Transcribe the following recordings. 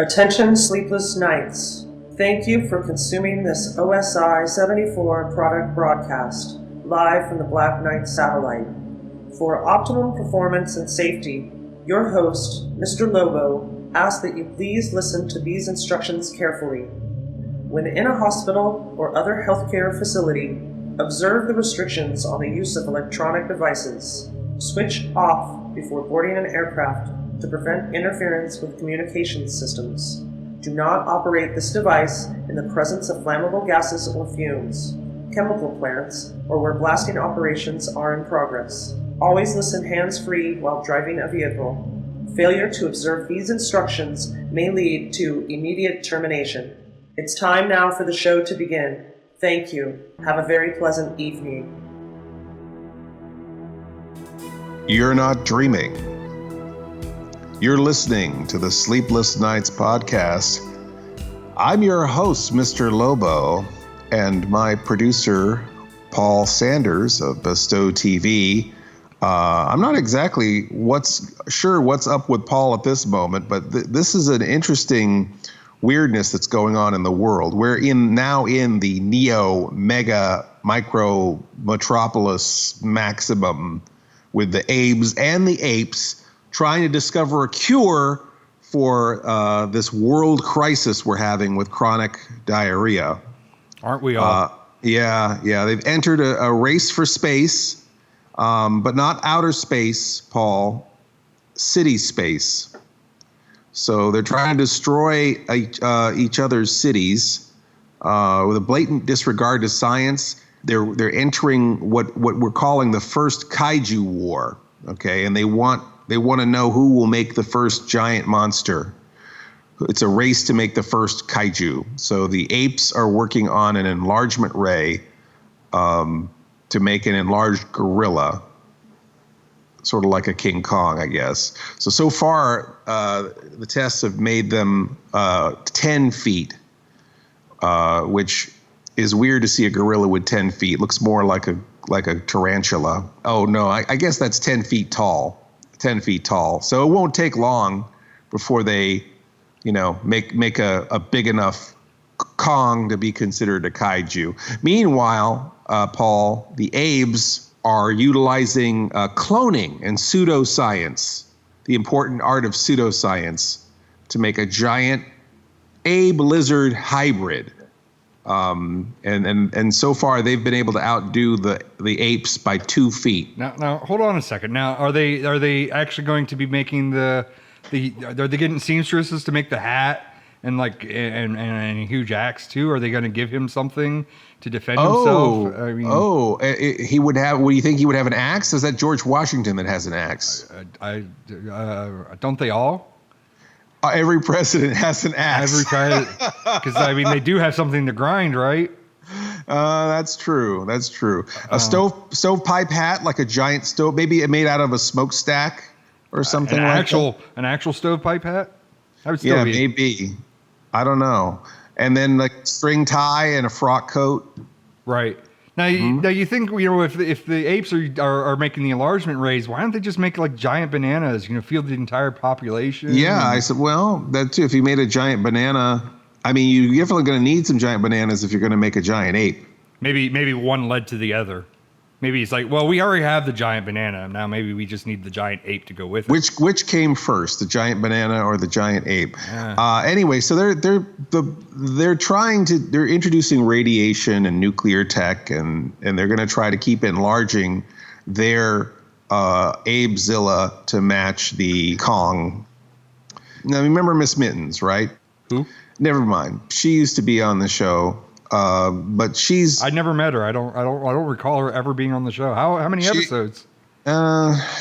Attention Sleepless Knights. Thank you for consuming this OSI 74 product broadcast, live from the Black Knight satellite. For optimum performance and safety, your host, Mr. Lobo, asks that you please listen to these instructions carefully. When in a hospital or other healthcare facility, observe the restrictions on the use of electronic devices. Switch off before boarding an aircraft to prevent interference with communications systems. Do not operate this device in the presence of flammable gases or fumes, chemical plants, or where blasting operations are in progress. Always listen hands-free while driving a vehicle. Failure to observe these instructions may lead to immediate termination. It's time now for the show to begin. Thank you. Have a very pleasant evening. You're not dreaming. You're listening to the Sleepless Knights podcast. I'm your host, Mr. Lobo, and my producer, Paul Sanders of Bestow TV. I'm not exactly what's up with Paul at this moment, but this is an interesting weirdness that's going on in the world. We're now in the neo mega micro metropolis maximum with the Abes and the Apes trying to discover a cure for this world crisis we're having with chronic diarrhea. Aren't we all? Yeah. They've entered a race for space, but not outer space, Paul, city space. So they're trying to destroy each other's cities with a blatant disregard to science. They're entering what we're calling the first kaiju war. Okay, and they want to know who will make the first giant monster. It's a race to make the first kaiju. So the apes are working on an enlargement ray to make an enlarged gorilla, sort of like a King Kong, I guess. So far, the tests have made them 10 feet, which is weird to see a gorilla with 10 feet. Looks more like a tarantula. Oh no, I guess that's 10 feet tall. 10 feet tall. So it won't take long before they, make a big enough Kong to be considered a kaiju. Meanwhile, Paul, the Abes are utilizing cloning and pseudoscience, the important art of pseudoscience, to make a giant Abe lizard hybrid. And so far they've been able to outdo the apes by 2 feet. Now hold on a second. Now are they actually going to be making are they getting seamstresses to make the hat and and a huge axe too? Are they going to give him something to defend himself? I mean, he would have. What do you think he would have, an axe? Is that George Washington that has an axe? Don't they all? Every president has an axe. Every president, because they do have something to grind, right? That's true. A stovepipe hat, like a giant stove, maybe made out of a smokestack or something an actual stovepipe hat. That would still be. Maybe. I don't know. And then like string tie and a frock coat. Right. Now you think if the apes are making the enlargement rays, why don't they just make like giant bananas? Feed the entire population. Yeah, I said, well, that too. If you made a giant banana, you're definitely going to need some giant bananas if you're going to make a giant ape. Maybe one led to the other. Maybe it's like, well, we already have the giant banana. Now maybe we just need the giant ape to go with it. Which came first, the giant banana or the giant ape? Yeah. Anyway, so they're introducing radiation and nuclear tech, and they're going to try to keep enlarging their Abezilla to match the Kong. Now remember Miss Mittens, right? Who? Never mind. She used to be on the show. But I never met her. I don't recall her ever being on the show. How many episodes?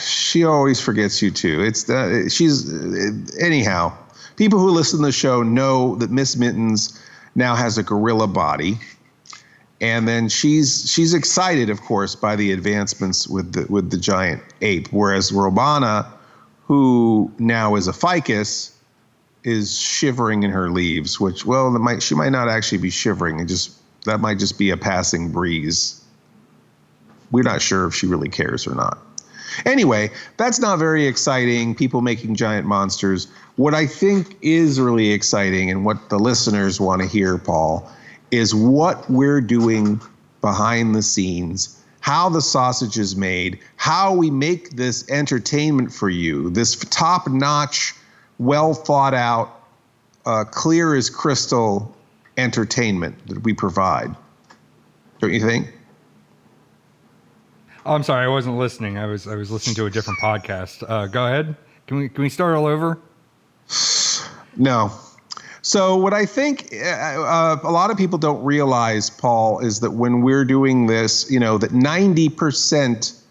She always forgets you too. Anyhow. People who listen to the show know that Miss Mittens now has a gorilla body, and then she's excited, of course, by the advancements with the giant ape. Whereas Robana, who now is a ficus, is shivering in her leaves, which, well, she might not actually be shivering. That might just be a passing breeze. We're not sure if she really cares or not. Anyway, that's not very exciting. People making giant monsters. What I think is really exciting and what the listeners want to hear, Paul, is what we're doing behind the scenes, how the sausage is made, how we make this entertainment for you, this top-notch, well thought out, clear as crystal entertainment that we provide. Don't you think? Oh, I'm sorry, I wasn't listening. I was listening to a different podcast. Go ahead. Can we start all over? No. So what I think a lot of people don't realize, Paul, is that when we're doing this, that 90%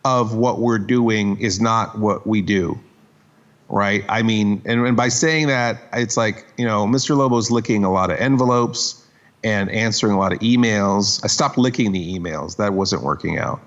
of what we're doing is not what we do. Right. I mean, and by saying that, it's like, Mr. Lobo's licking a lot of envelopes and answering a lot of emails. I stopped licking the emails. That wasn't working out.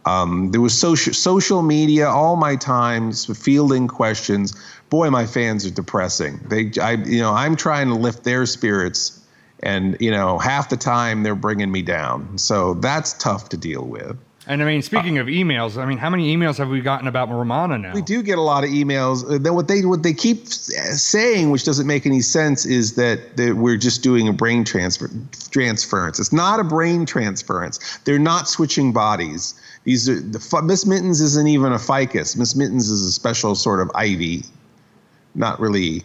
There was social media, all my times fielding questions. Boy, my fans are depressing. I'm trying to lift their spirits, and half the time they're bringing me down. So that's tough to deal with. And I mean, speaking of emails, how many emails have we gotten about Romana now? We do get a lot of emails. Then what they keep saying, which doesn't make any sense, is that we're just doing a brain transference. It's not a brain transference. They're not switching bodies. These are Miss Mittens isn't even a ficus. Miss Mittens is a special sort of ivy, not really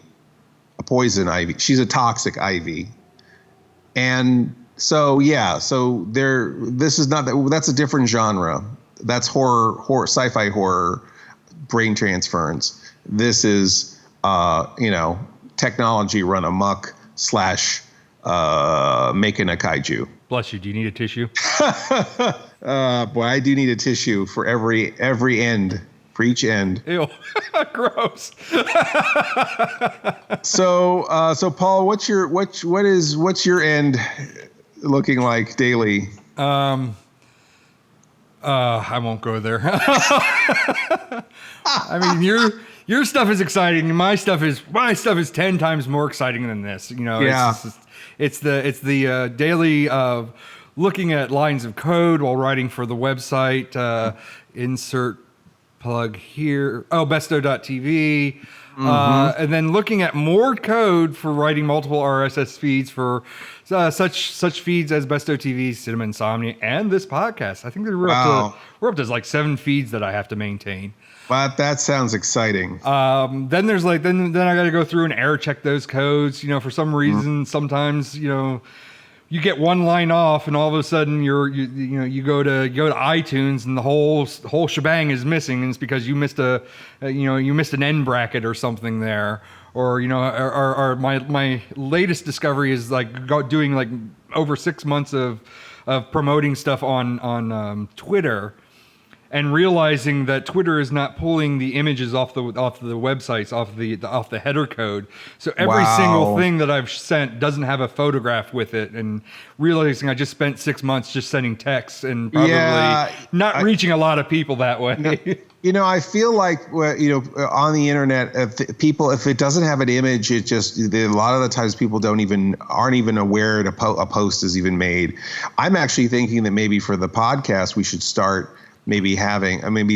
a poison ivy. She's a toxic ivy, and. So this is not that. That's a different genre. That's horror, sci-fi horror, brain transference. This is, technology run amok / making a kaiju. Bless you. Do you need a tissue? Boy, I do need a tissue for every end. For each end. Ew, gross. So Paul, what's your end looking like daily? I won't go there. I mean, your stuff is exciting. My stuff is 10 times more exciting than this. Yeah. It's the daily looking at lines of code while writing for the website. Insert plug here. Oh, Bestow.tv. And then looking at more code for writing multiple RSS feeds for such feeds as Bestow TV, Cinema Insomnia, and this podcast. I think we're up to like 7 feeds that I have to maintain. Wow, that sounds exciting. Then there's then I got to go through and error check those codes. For some reason, sometimes you get one line off, and all of a sudden you go to iTunes, and the whole shebang is missing, and it's because you missed you missed an end bracket or something there, or my latest discovery is doing like over 6 months of promoting stuff on Twitter. And realizing that Twitter is not pulling the images off the websites, off the header code, so every single thing that I've sent doesn't have a photograph with it, and realizing I just spent 6 months just sending texts and probably not reaching a lot of people that way. I feel like on the internet, if it doesn't have an image, a lot of the times people aren't even aware a post is even made. I'm actually thinking that maybe for the podcast we should start. Maybe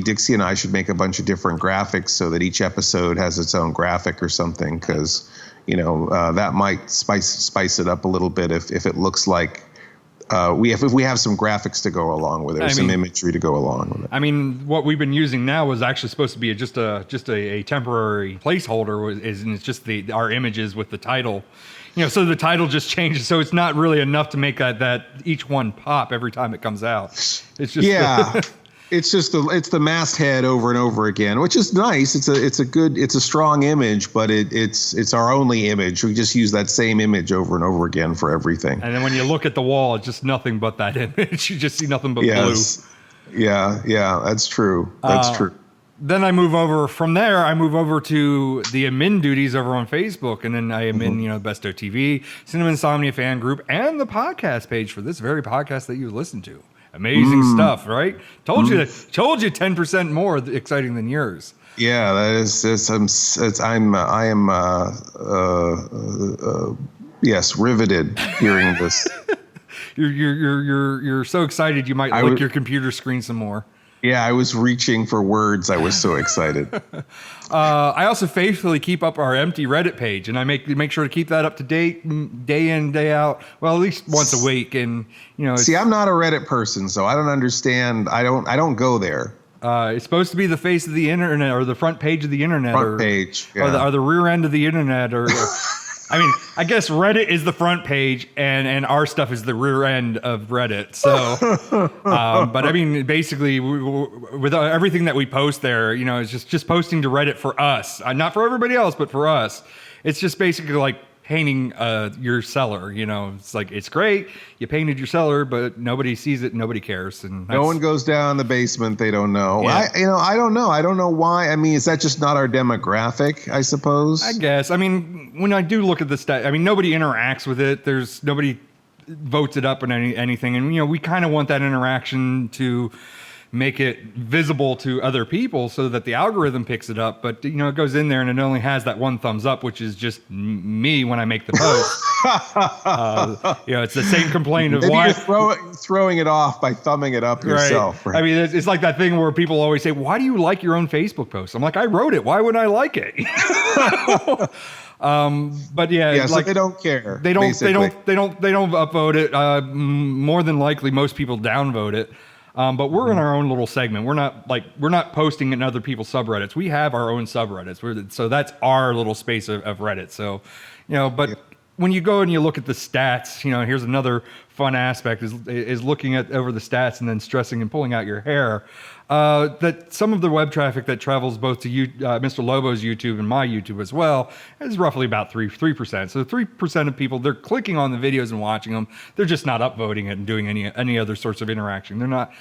Dixie and I should make a bunch of different graphics so that each episode has its own graphic or something, because that might spice it up a little bit if it looks like if we have some graphics to go along with it, or some imagery to go along with it. I mean, what we've been using now was actually supposed to be just a temporary placeholder, and it's just our images with the title. So the title just changes, so it's not really enough to make that each one pop every time it comes out. It's just It's the masthead over and over again, which is nice. It's a strong image, but it's our only image. We just use that same image over and over again for everything. And then when you look at the wall, it's just nothing but that image. You just see nothing but blue. Yeah, that's true. That's true. Then I move over to the admin duties over on Facebook, and then I admin, Bestow TV, Cinema Insomnia fan group, and the podcast page for this very podcast that you listen to. Amazing stuff, right? Told you 10% more exciting than yours. Yeah, that is. Yes, riveted hearing this. You're so excited you might lick your computer screen some more. Yeah, I was reaching for words. I was so excited. I also faithfully keep up our empty Reddit page, and I make sure to keep that up to date, day in, day out. Well, at least once a week. And see, I'm not a Reddit person, so I don't understand. I don't go there. It's supposed to be the face of the internet, or the front page of the internet, front page, or the rear end of the internet, or. I mean, I guess Reddit is the front page, and our stuff is the rear end of Reddit. So, but I mean, basically, with everything that we post there, it's just posting to Reddit for us, not for everybody else, but for us. It's just basically like painting your cellar. It's like, it's great, you painted your cellar, but nobody sees it, nobody cares, and no one goes down the basement. They don't know. Yeah. I don't know. I don't know why. I mean, is that just not our demographic? I suppose. I guess. I mean, when I do look at the stat, I mean, nobody interacts with it. There's nobody votes it up in anything, and we kind of want that interaction to make it visible to other people so that the algorithm picks it up. But it goes in there and it only has that one thumbs up, which is just me when I make the post. It's the same complaint of maybe why you're throwing it off by thumbing it up yourself. Right. I mean, it's like that thing where people always say, "Why do you like your own Facebook post?" I'm like, I wrote it. Why would I like it? But yeah, so they don't care. They don't upvote it. More than likely, most people downvote it. But we're in our own little segment. We're not posting in other people's subreddits. We have our own subreddits. So that's our little space of Reddit. So, but when you go and you look at the stats, here's another fun aspect is looking at over the stats and then stressing and pulling out your hair. That some of the web traffic that travels both to Mr. Lobo's YouTube and my YouTube as well is roughly about 3%. So 3% of people, they're clicking on the videos and watching them. They're just not upvoting it and doing any other sorts of interaction. They're not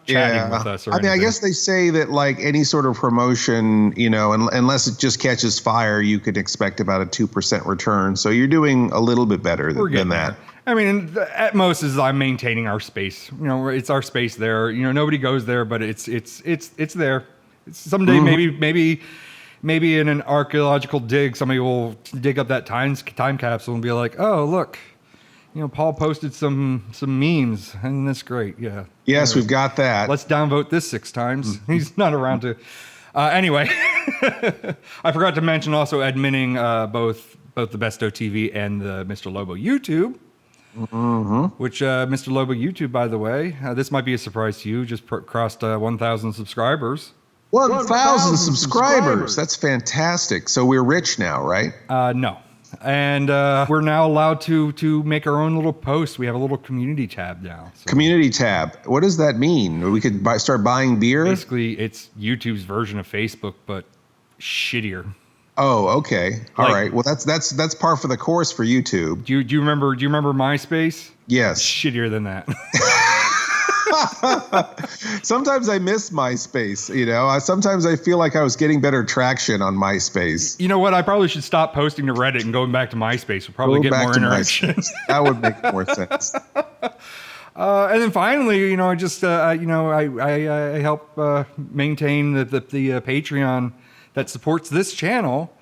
chatting with us. Or anything. I guess they say that like any sort of promotion, unless it just catches fire, you could expect about a 2% return. So you're doing a little bit better than that. I mean, at most is I'm maintaining our space. It's our space there. Nobody goes there, but it's there. Someday, maybe in an archaeological dig, somebody will dig up that time capsule and be like, "Oh, look, Paul posted some memes, and that's great." Yeah. Yes, we've got that. Let's downvote this 6 times. He's not around to. Anyway, I forgot to mention also adminning both the Bestow TV and the Mr. Lobo YouTube. Mm-hmm. Which Mr. Lobo YouTube, by the way, this might be a surprise to you, just crossed 1,000 subscribers. 1,000 subscribers. That's fantastic. So we're rich now, right? No. And we're now allowed to make our own little posts. We have a little community tab now. So. Community tab. What does that mean? We could start buying beer? Basically, it's YouTube's version of Facebook, but shittier. Oh, okay. All right. Well, that's par for the course for YouTube. Do you remember MySpace? Yes. Shittier than that. Sometimes I miss MySpace. Sometimes I feel like I was getting better traction on MySpace. You know what? I probably should stop posting to Reddit and going back to MySpace. We'll probably get more interaction. That would make more sense. And then finally, I just I help maintain the Patreon that supports this channel,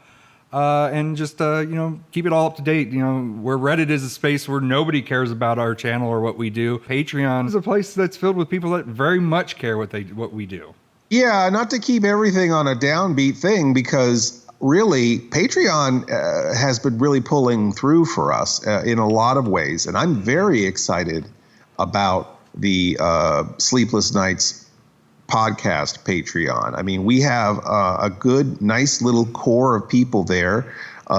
and just keep it all up to date. Where Reddit is a space where nobody cares about our channel or what we do, Patreon is a place that's filled with people that very much care what we do. Yeah, not to keep everything on a downbeat thing, because really Patreon has been really pulling through for us in a lot of ways, and I'm very excited about the Sleepless Knights podcast Patreon. I mean, we have a good, nice little core of people there.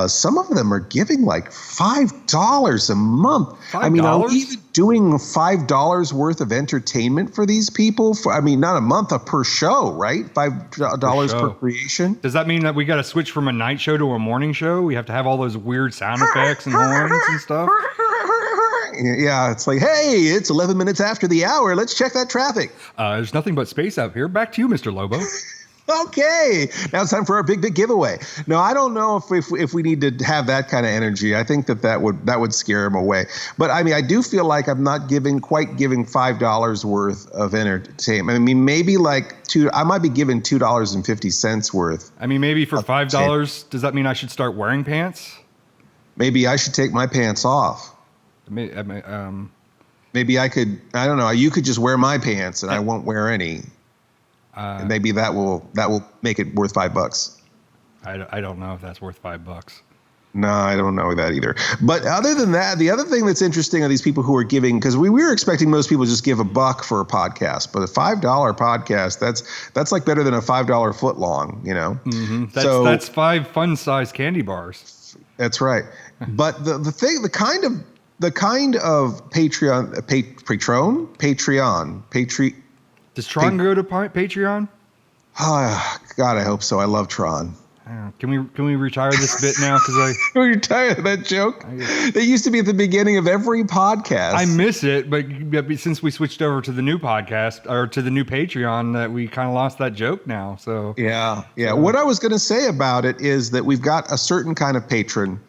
Some of them are giving like $5 a month. $5? I mean, are we even doing $5 worth of entertainment for these people? Not a month, per show, right? $5 per creation. Does that mean that we got to switch from a night show to a morning show? We have to have all those weird sound effects and horns and stuff? Yeah, it's like, hey, it's 11 minutes after the hour. Let's check that traffic. There's nothing but space out here. Back to you, Mr. Lobo. Okay, now it's time for our big giveaway. No, I don't know if we need to have that kind of energy. I think that would scare him away. But I mean, I do feel like I'm not quite giving $5 worth of entertainment. I mean, maybe like I might be giving $2.50 worth. I mean, maybe for $5, does that mean I should start wearing pants? Maybe I should take my pants off. Maybe I could. I don't know. You could just wear my pants, and I won't wear any. And maybe that will make it worth $5. I don't know if that's worth $5. No, I don't know that either. But other than that, the other thing that's interesting are these people who are giving, because we were expecting most people to just give $1 for a podcast, but a $5 podcast, that's like better than a $5 foot long, you know? Mm-hmm. That's 5 fun-sized candy bars. That's right. But the kind of Patreon. Does Tron go to Patreon? Oh, God, I hope so. I love Tron. Can we retire this bit now? Because We're tired of that joke. They used to be at the beginning of every podcast. I miss it, but since we switched over to the new podcast or to the new Patreon, that we kind of lost that joke now. So yeah. What I was going to say about it is that we've got a certain kind of patron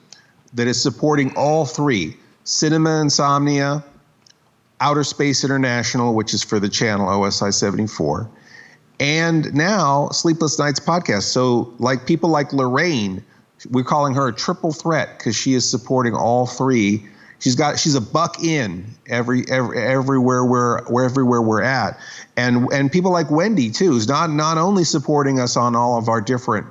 that is supporting all three: Cinema Insomnia, Outer Space International, which is for the channel OSI 74. And now Sleepless Knights podcast. So like people like Lorraine, we're calling her a triple threat because she is supporting all three. She's a buck in everywhere we're at. And people like Wendy too, who's not only supporting us on all of our different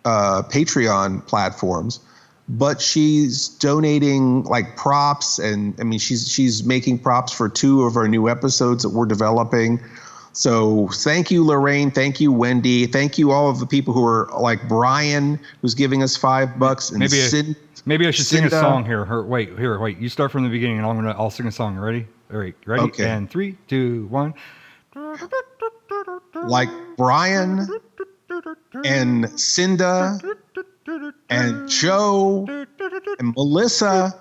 Patreon platforms, but she's donating like props, and I mean she's making props for 2 of our new episodes that we're developing. So thank you, Lorraine. Thank you, Wendy. Thank you, all of the people who are like Brian, who's giving us $5. And maybe I should sing a song here. Wait. You start from the beginning, and I'll sing a song. Ready? All right. Ready? Okay. And 3, 2, 1. Like Brian and Cinda and Joe and Melissa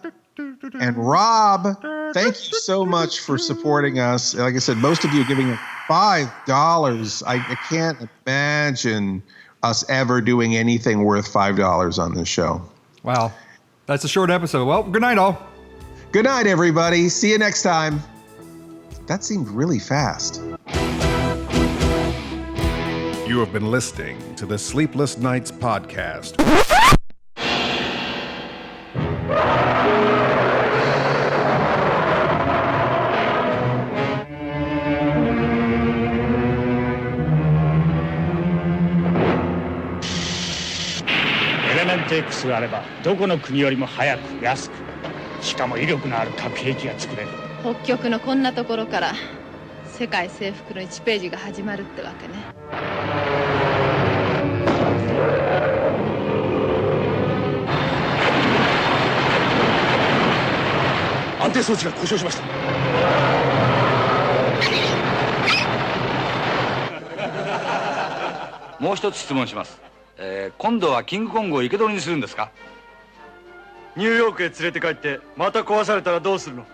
and Rob, thank you so much for supporting us. Like I said, most of you are giving $5. I can't imagine us ever doing anything worth $5 on this show. Wow. That's a short episode. Well, good night, all. Good night, everybody. See you next time. That seemed really fast. You have been listening to the Sleepless Knights podcast. X があればどこの国よりも早く安くしかも威力のある核兵器が作れる。北極のこんなところから世界征服の1ページが始まるってわけね。安定装置が故障しました。もう一つ質問します。今度はキングコングを生け捕りにするんですか？ニューヨークへ連れて帰ってまた壊されたらどうするの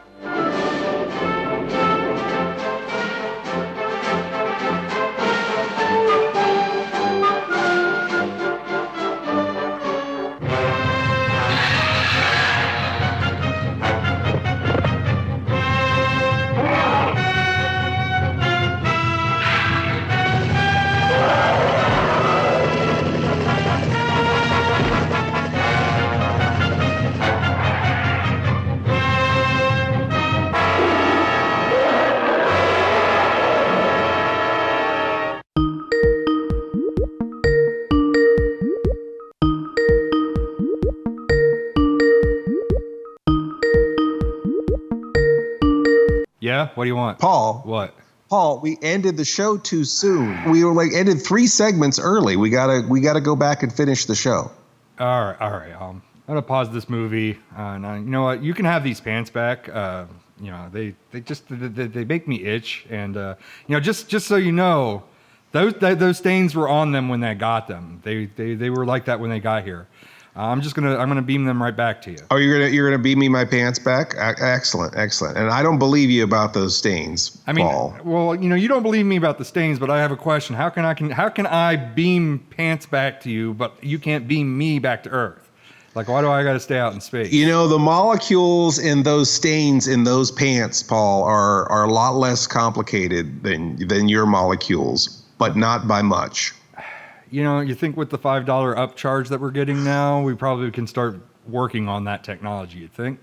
？Yeah? What do you want? Paul. What? Paul, we ended the show too soon. We were ended 3 segments early. We gotta go back and finish the show. All right. I'm gonna pause this movie. And you know what? You can have these pants back. They make me itch. And just so you know, those stains were on them when I got them. They were like that when they got here. I'm gonna beam them right back to you. Oh, you're gonna beam me my pants back? Excellent. And I don't believe you about those stains, Paul. Well, you don't believe me about the stains, but I have a question. How can I beam pants back to you, but you can't beam me back to Earth? Like, why do I got to stay out in space? The molecules in those stains in those pants, Paul, are a lot less complicated than your molecules, but not by much. You think with the $5 upcharge that we're getting now, we probably can start working on that technology, you'd think.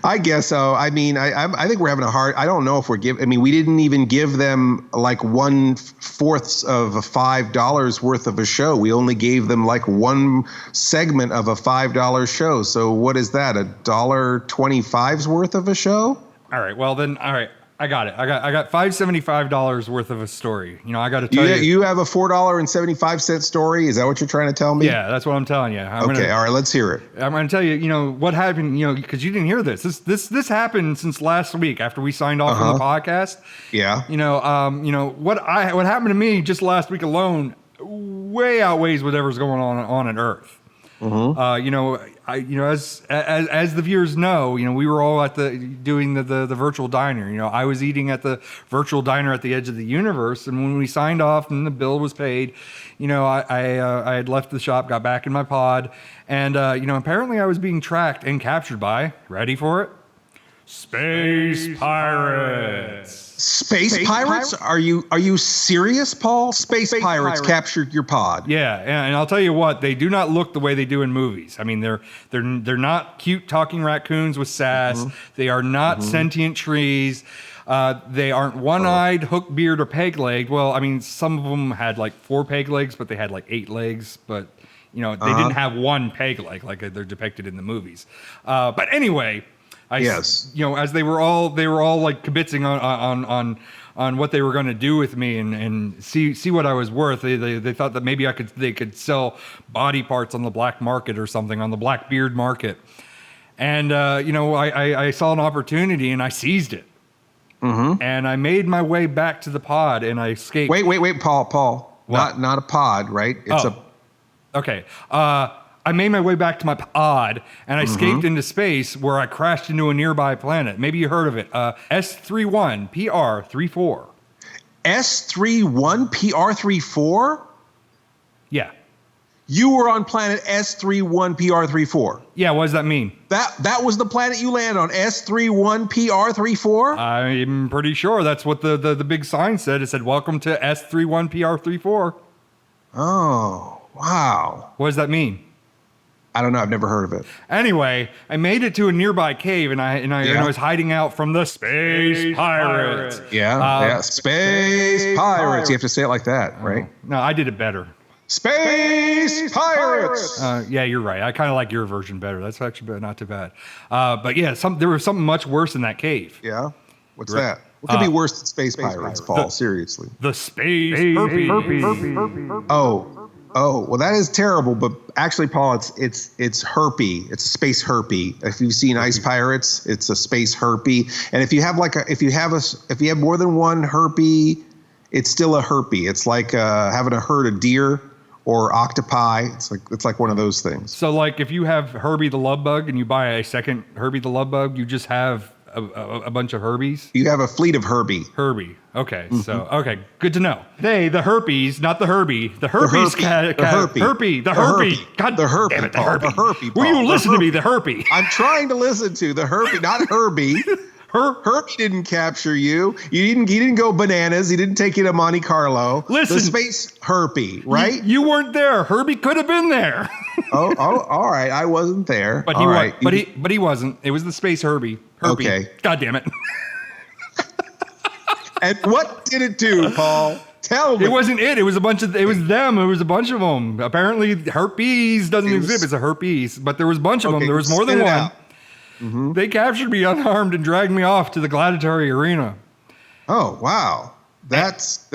I guess so. I mean, I think we're having a hard. I don't know if we're we didn't even give them like 1/4 of a $5 worth of a show. We only gave them like one segment of a $5 show. So what is that? $1.25's worth of a show? All right. Well then, all right. I got it. I got $575 worth of a story. You know, I got to tell you. You have a $4.75 story. Is that what you're trying to tell me? Yeah, that's what I'm telling you. All right, let's hear it. I'm going to tell you, you know, what happened, you know, because you didn't hear this. This happened since last week after we signed off on the podcast. Yeah. You know, what happened to me just last week alone way outweighs whatever's going on Earth. Mm-hmm. As the viewers know, you know, we were all doing the virtual diner. You know, I was eating at the virtual diner at the edge of the universe, and when we signed off and the bill was paid, you know, I had left the shop, got back in my pod, and you know, apparently I was being tracked and captured by, ready for it, space pirates. Space pirates? Are you serious, Paul? Space pirates captured your pod. Yeah, and I'll tell you what, they do not look the way they do in movies. I mean, they're not cute talking raccoons with sass. Mm-hmm. They are not sentient trees. They aren't one-eyed, hook beard, or peg-legged. Well, I mean, some of them had like 4 peg legs, but they had like 8 legs. But you know, they didn't have one peg leg like they're depicted in the movies. But anyway. Yes. You know, as they were all like kibitzing on what they were going to do with me and see what I was worth. They thought that maybe they could sell body parts on the black market or something, on the black beard market. And you know, I saw an opportunity and I seized it. Mm-hmm. And I made my way back to the pod and I escaped. Wait, Paul. What? Not a pod, right? It's okay. I made my way back to my pod, and I escaped into space where I crashed into a nearby planet. Maybe you heard of it. S31 PR34. S31 PR34? Yeah. You were on planet S31 PR34. Yeah, what does that mean? That was the planet you landed on, S31 PR34? I'm pretty sure that's what the big sign said. It said, "Welcome to S31 PR34. Oh, wow. What does that mean? I don't know. I've never heard of it. Anyway, I made it to a nearby cave, and I was hiding out from the space pirates. Yeah, space pirates. You have to say it like that, right? No, I did it better. Space pirates. Yeah, you're right. I kind of like your version better. That's actually not too bad. But yeah, there was something much worse in that cave. Yeah. What's that? What could be worse than space pirates, Paul? Seriously. The space herpes. Oh, well, that is terrible. But actually, Paul, it's herpy. It's a space herpy. If you've seen Ice Pirates, it's a space herpy. And if you have if you have more than one herpy, it's still a herpy. It's like having a herd of deer or octopi. It's like one of those things. So, like, if you have Herbie the Love Bug and you buy a second Herbie the Love Bug, you just have a bunch of Herbies? You have a fleet of Herbie. Okay. Mm-hmm. So, okay. Good to know. The herpes, not the Herbie. The herpes. The herpy. God the herpy. Damn it, the Paul. herpy. The herpy. Will you listen to me? The herpy. I'm trying to listen to the herpy, not Herbie. Herbie didn't capture you. He didn't go bananas. He didn't take you to Monte Carlo. Listen. The space herpy, right? You weren't there. Herbie could have been there. oh, all right. I wasn't there. But he wasn't. It was the space Herbie. Okay. God damn it. And what did it do, Paul? Tell me. It wasn't it. It was a bunch of. It was them. It was a bunch of them. Apparently, herpes doesn't exist. It's a herpes, but there was a bunch of them. There was more than one. Mm-hmm. They captured me unharmed and dragged me off to the gladiatory arena. Oh wow, that's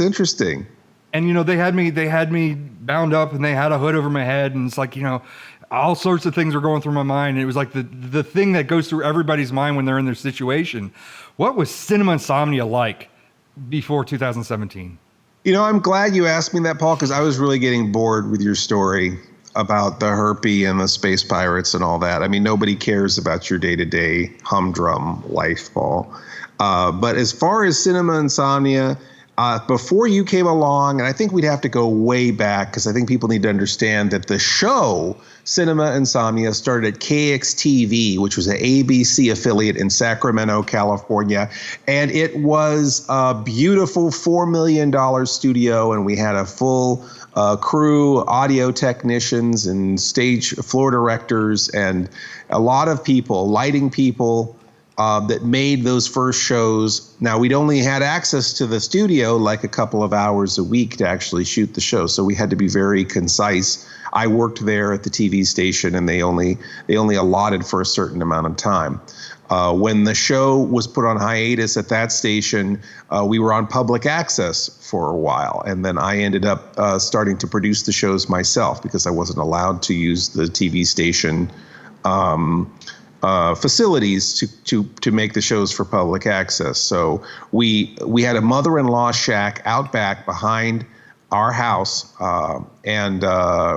interesting. And you know, they had me bound up, and they had a hood over my head, and it's like, you know, all sorts of things were going through my mind. And it was like the thing that goes through everybody's mind when they're in their situation. What was Cinema Insomnia like before 2017? You know, I'm glad you asked me that, Paul, because I was really getting bored with your story about the herpy and the space pirates and all that. I mean, nobody cares about your day-to-day humdrum life, Paul. But as far as Cinema Insomnia, before you came along, and I think we'd have to go way back because I think people need to understand that the show Cinema Insomnia started at KXTV, which was an ABC affiliate in Sacramento, California. And it was a beautiful $4 million studio, and we had a full crew, audio technicians and stage floor directors, and a lot of people, lighting people, that made those first shows. Now, we'd only had access to the studio like a couple of hours a week to actually shoot the show, so we had to be very concise. I worked there at the TV station, and they only allotted for a certain amount of time. When the show was put on hiatus at that station, we were on public access for a while, and then I ended up starting to produce the shows myself because I wasn't allowed to use the TV station facilities to make the shows for public access. So we had a mother-in-law shack out back behind our house, and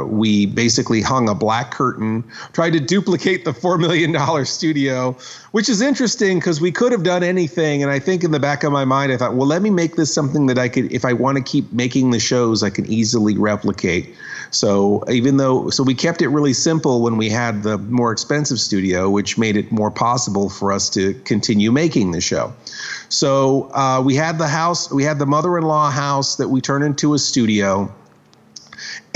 we basically hung a black curtain, tried to duplicate the $4 million studio, which is interesting because we could have done anything. And I think in the back of my mind, I thought, well, let me make this something that I could, if I want to keep making the shows, I can easily replicate. So we kept it really simple when we had the more expensive studio, which made it more possible for us to continue making the show. So we had the mother-in-law house that we turned into a studio,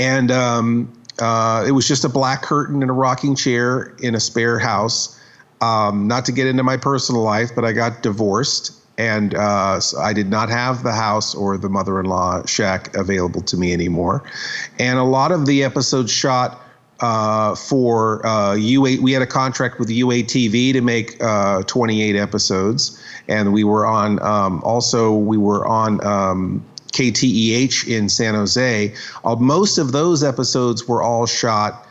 and it was just a black curtain and a rocking chair in a spare house. Not to get into my personal life, but I got divorced, and so I did not have the house or the mother-in-law shack available to me anymore. And a lot of the episodes shot for UA. We had a contract with UATV to make 28 episodes, and we were on KTEH in San Jose. Most of those episodes were all shot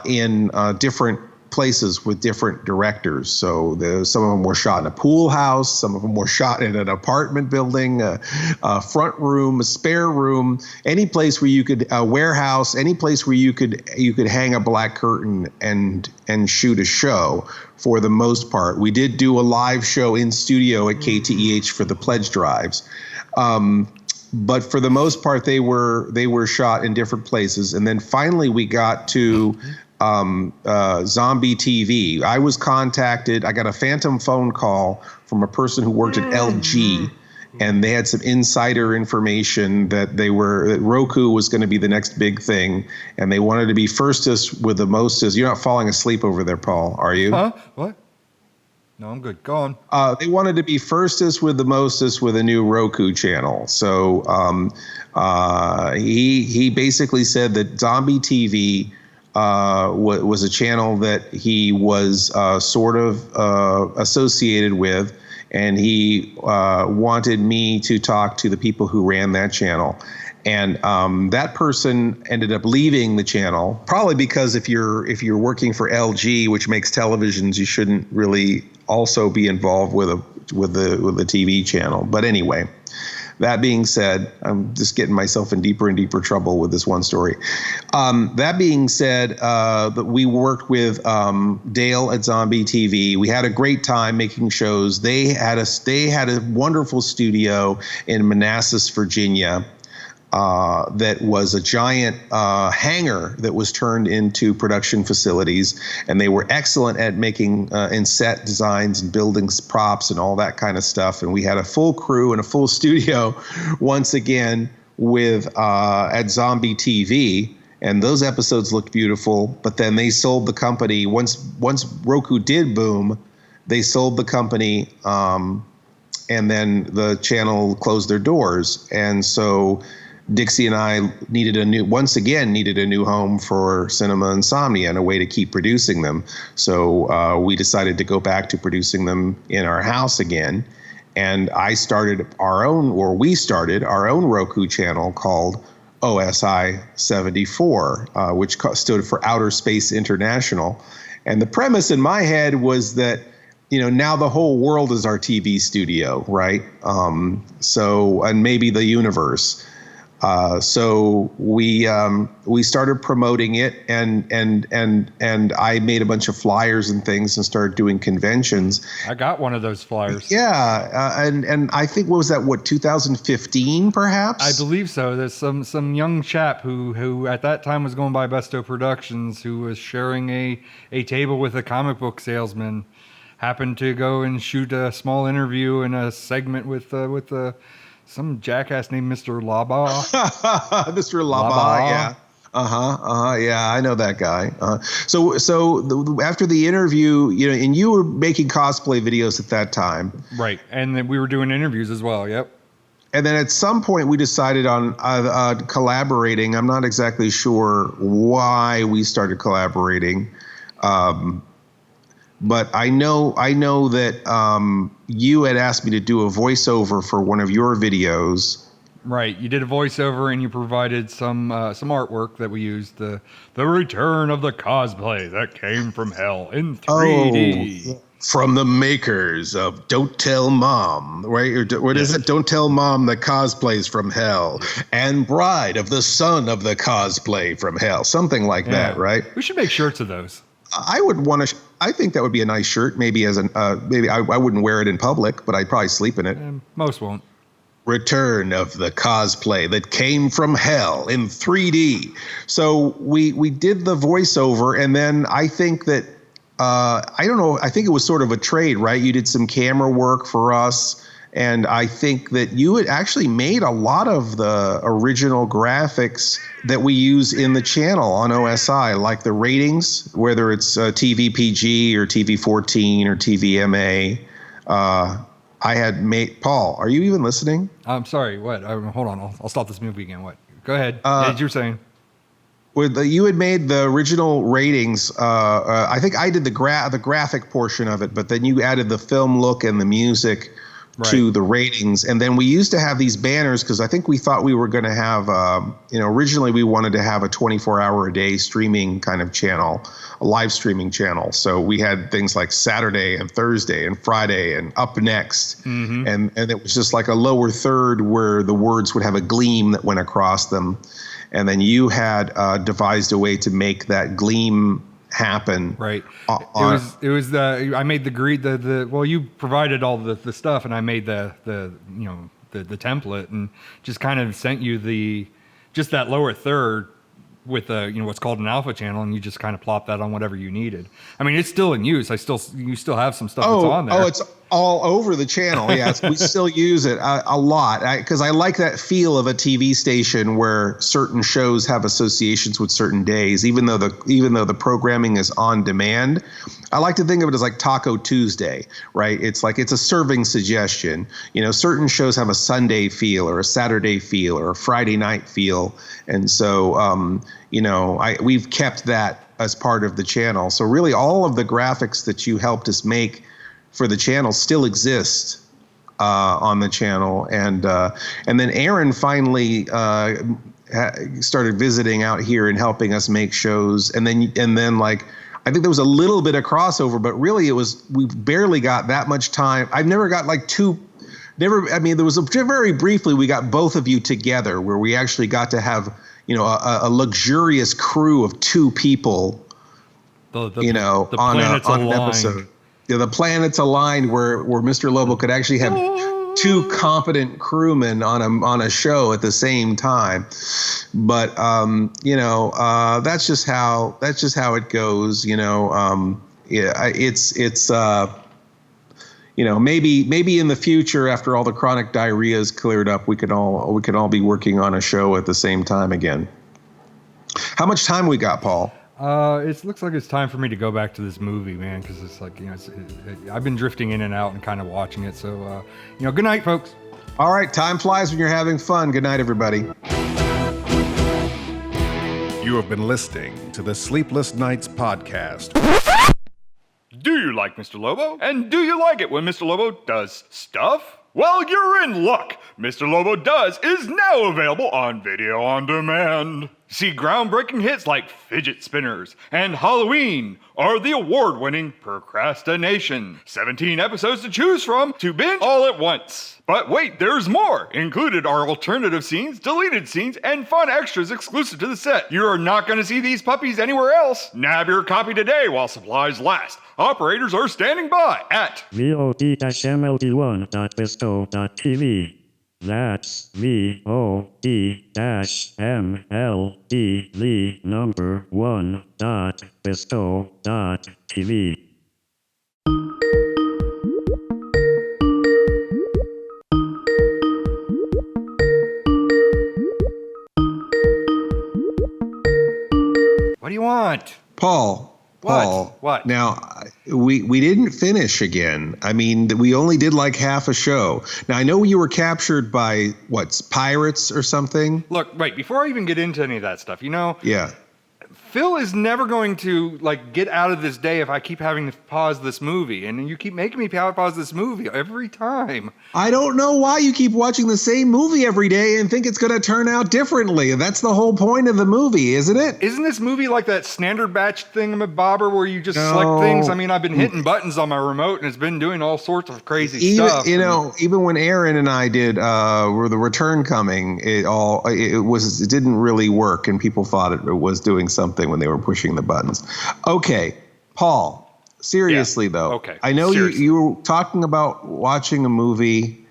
in different places with different directors. So some of them were shot in a pool house, some of them were shot in an apartment building, a front room, a spare room, any place where you could, a warehouse, any place where you could hang a black curtain and shoot a show. For the most part, we did do a live show in studio at KTEH for the pledge drives. But for the most part, they were shot in different places. And then finally we got to Zombie TV. I was contacted. I got a phantom phone call from a person who worked at LG, and they had some insider information that Roku was going to be the next big thing, and they wanted to be firstest with the mostest. You're not falling asleep over there, Paul, are you? Huh? What? No, I'm good. Go on. They wanted to be firstest with the mostest with a new Roku channel. So he basically said that Zombie TV was a channel that he was sort of associated with, and he wanted me to talk to the people who ran that channel. And that person ended up leaving the channel, probably because if you're working for LG, which makes televisions, you shouldn't really also be involved with the TV channel. But anyway, that being said, I'm just getting myself in deeper and deeper trouble with this one story. That being said, that we worked with Dale at Zombie TV. We had a great time making shows. They had a wonderful studio in Manassas, Virginia. That was a giant hangar that was turned into production facilities, and they were excellent at making in set designs and buildings, props, and all that kind of stuff. And we had a full crew and a full studio once again with at Zombie TV, and those episodes looked beautiful. But then they sold the company once Roku did boom. They sold the company, and then the channel closed their doors, and so Dixie and I needed a new home for Cinema Insomnia and a way to keep producing them. So we decided to go back to producing them in our house again. And we started our own Roku channel called OSI 74, which stood for Outer Space International. And the premise in my head was that, now the whole world is our TV studio, right? And maybe the universe. So we started promoting it, and I made a bunch of flyers and things and started doing conventions. I got one of those flyers. Yeah, and I think what was that? 2015 perhaps? I believe so. There's some young chap who at that time was going by Bestow Productions, who was sharing a table with a comic book salesman. Happened to go and shoot a small interview and a segment with some jackass named Mr. Lobo. Mr. Lobo, yeah. Yeah, I know that guy. So after the interview, and you were making cosplay videos at that time. Right. And then we were doing interviews as well. Yep. And then at some point we decided on collaborating. I'm not exactly sure why we started collaborating. But I know that you had asked me to do a voiceover for one of your videos. Right. You did a voiceover and you provided some artwork that we used. The return of the cosplay that came from hell in 3D. Oh, from the makers of Don't Tell Mom, right? Or what is it? Don't Tell Mom the Cosplays from Hell, and Bride of the Son of the Cosplay from Hell. Something like that, right? We should make shirts of those. I would want to. I think that would be a nice shirt. Maybe maybe I wouldn't wear it in public, but I'd probably sleep in it. Most won't. Return of the cosplay that came from hell in 3D. So we did the voiceover, and then I think that I don't know. I think it was sort of a trade, right? You did some camera work for us. And I think that you had actually made a lot of the original graphics that we use in the channel on OSI, like the ratings, whether it's TV PG or TV 14 or TV MA. I had made, Paul, are you even listening? I'm sorry, what? Hold on, I'll stop this movie again. What? Go ahead. As you were saying. You had made the original ratings. I think I did the graphic portion of it, but then you added the film look and the music to the ratings. And then we used to have these banners because I think we thought we were going to have, originally we wanted to have a 24-hour-a-day streaming kind of channel, a live streaming channel. So we had things like Saturday and Thursday and Friday and Up Next. Mm-hmm. And it was just like a lower third where the words would have a gleam that went across them. And then you had devised a way to make that gleam happen. Right. It was I made you provided all the stuff, and I made the template and just kind of sent you just that lower third with what's called an alpha channel, and you just kind of plop that on whatever you needed. I mean, it's still in use. You still have some stuff that's on there. Oh, it's all over the channel. Yeah, we still use it a lot because I like that feel of a TV station where certain shows have associations with certain days, even though the programming is on demand. I like to think of it as like Taco Tuesday, right? It's like it's a serving suggestion. Certain shows have a Sunday feel or a Saturday feel or a Friday night feel, and so we've kept that as part of the channel. So really, all of the graphics that you helped us make for the channel still exist on the channel, and then Aaron finally started visiting out here and helping us make shows, and then like I think there was a little bit of crossover, but really we barely got that much time. I've never got there was very briefly we got both of you together where we actually got to have a luxurious crew of two people on an episode. The planets aligned where Mr. Lobo could actually have two competent crewmen on a show at the same time. But that's just how it goes. It's maybe in the future after all the chronic diarrhea is cleared up, we could all be working on a show at the same time again. How much time we got, Paul? It looks like it's time for me to go back to this movie, man, because it's like, I've been drifting in and out and kind of watching it. So, good night, folks. All right. Time flies when you're having fun. Good night, everybody. You have been listening to the Sleepless Knights podcast. Do you like Mr. Lobo? And do you like it when Mr. Lobo does stuff? Well, you're in luck. Mr. Lobo Does is now available on video on demand. See groundbreaking hits like Fidget Spinners and Halloween, or the award-winning Procrastination. 17 episodes to choose from to binge all at once. But wait, there's more! Included are alternative scenes, deleted scenes, and fun extras exclusive to the set. You are not going to see these puppies anywhere else. Nab your copy today while supplies last. Operators are standing by at VOD-MLD1.Bestow.tv. That's VOD-MLD, the number 1.Bestow.tv. What do you want? Paul. What? Now, we didn't finish again. I mean, we only did like half a show. Now, I know you were captured by, pirates or something? Look, wait, before I even get into any of that stuff, Yeah. Phil is never going to get out of this day if I keep having to pause this movie, and you keep making me pause this movie every time. I don't know why you keep watching the same movie every day and think it's going to turn out differently. That's the whole point of the movie, isn't it? Isn't this movie like that standard batch thingamabobber where you just select things? I mean, I've been hitting buttons on my remote and it's been doing all sorts of crazy stuff. Even when Aaron and I did were the Return Coming, it didn't really work, and people thought it was doing something when they were pushing the buttons. Okay, Paul, seriously though. Okay. I know you were talking about watching a movie,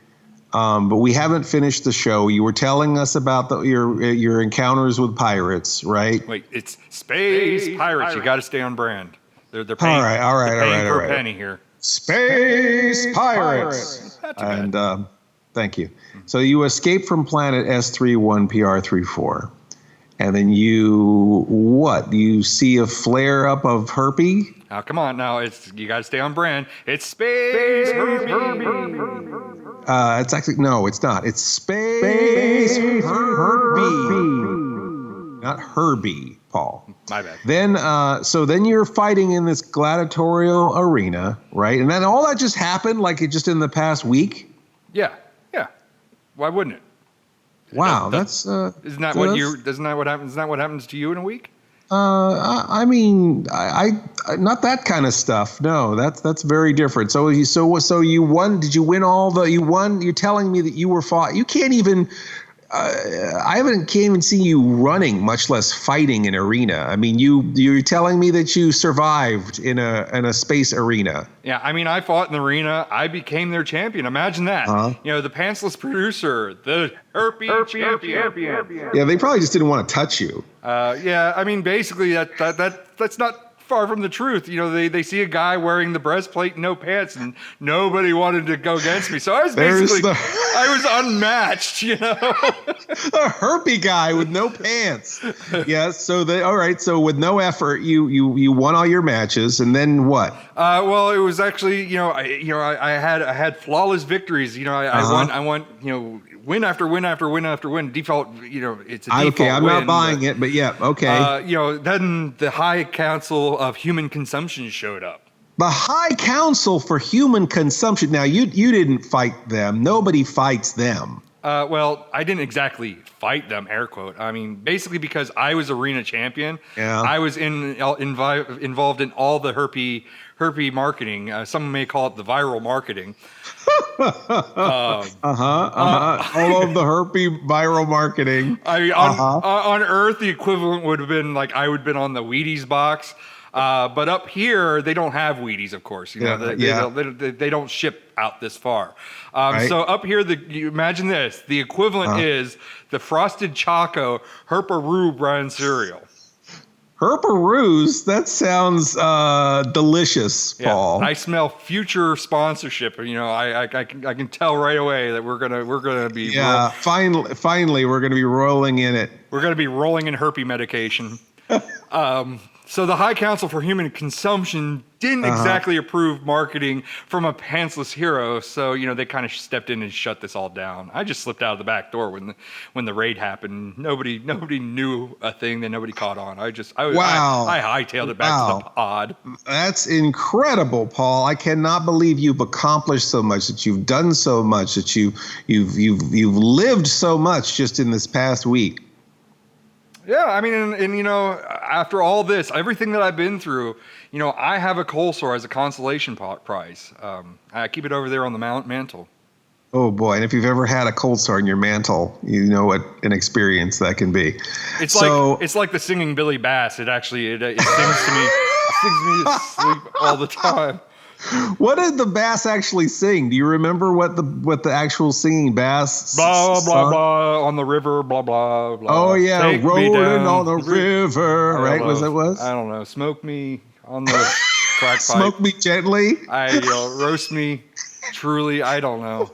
but we haven't finished the show. You were telling us about your encounters with pirates, right? Wait, it's Space Pirates. You got to stay on brand. They're paying, all right, for a penny here. Space Pirates. And thank you. So you escape from planet S31PR34. And then you see a flare up of herpy? Now, come on, you got to stay on brand. It's Space Herbie. It's actually, no, it's not. It's Space Herbie. Not Herbie, Paul. My bad. Then, then you're fighting in this gladiatorial arena, right? And then all that just happened just in the past week? Yeah. Why wouldn't it? Wow, isn't that what happens? Isn't that what happens to you in a week? I mean, I not that kind of stuff. No, that's very different. So you won. Did you win all the? You won. You're telling me that you were fought. You can't even. Can't even see you running, much less fighting in arena. I mean, you're telling me that you survived in a space arena. Yeah, I mean, I fought in the arena. I became their champion. Imagine that. The pantsless producer, the herpy champion. Yeah, they probably just didn't want to touch you. Yeah, I mean, basically that's not far from the truth. They see a guy wearing the breastplate and no pants, and nobody wanted to go against me. So I was I was unmatched, A herpy guy with no pants. Yeah. So all right. So with no effort, you won all your matches, and then what? Well, it was actually, I had flawless victories. I won. Win after win after win after win. Default, it's a default okay, I'm win, not buying it, but yeah, okay. Then the High Council of Human Consumption showed up. The High Council for Human Consumption. Now, you didn't fight them. Nobody fights them. Well, I didn't exactly fight them, air quote. I mean, basically because I was arena champion. Yeah. I was involved in all the herpy marketing. Some may call it the viral marketing. All of the herpy viral marketing. On Earth, the equivalent would have been I would have been on the Wheaties box. But up here, they don't have Wheaties, of course. They don't ship out this far. Right. So up here, you imagine this. The equivalent is the Frosted Choco Herparoo brand cereal. Herparoos? That sounds delicious, Paul. Yeah, I smell future sponsorship. I can tell right away that we're gonna be. Yeah, finally, we're gonna be rolling in it. We're gonna be rolling in herpy medication. So the High Council for Human Consumption didn't exactly approve marketing from a pantsless hero, so they kind of stepped in and shut this all down. I just slipped out of the back door when the raid happened. Nobody knew a thing that nobody caught on. I hightailed it back to the pod. That's incredible, Paul. I cannot believe you've accomplished so much, that you've done so much, that you've lived so much just in this past week. Yeah, I mean, and you know, after all this, everything that I've been through, you know, I have a cold sore as a consolation prize. I keep it over there on the mantle. Oh boy! And if you've ever had a cold sore in your mantle, you know what an experience that can be. It's like the singing Billy Bass. It sings to me. It sings me to sleep all the time. What did the bass actually sing? Do you remember what the actual singing bass? Blah blah blah on the river. Blah blah blah. Oh yeah, Take rolling on the river. Right? Was? I don't know. Smoke me on the crack pipe. Smoke me gently. Roast me. Truly, I don't know.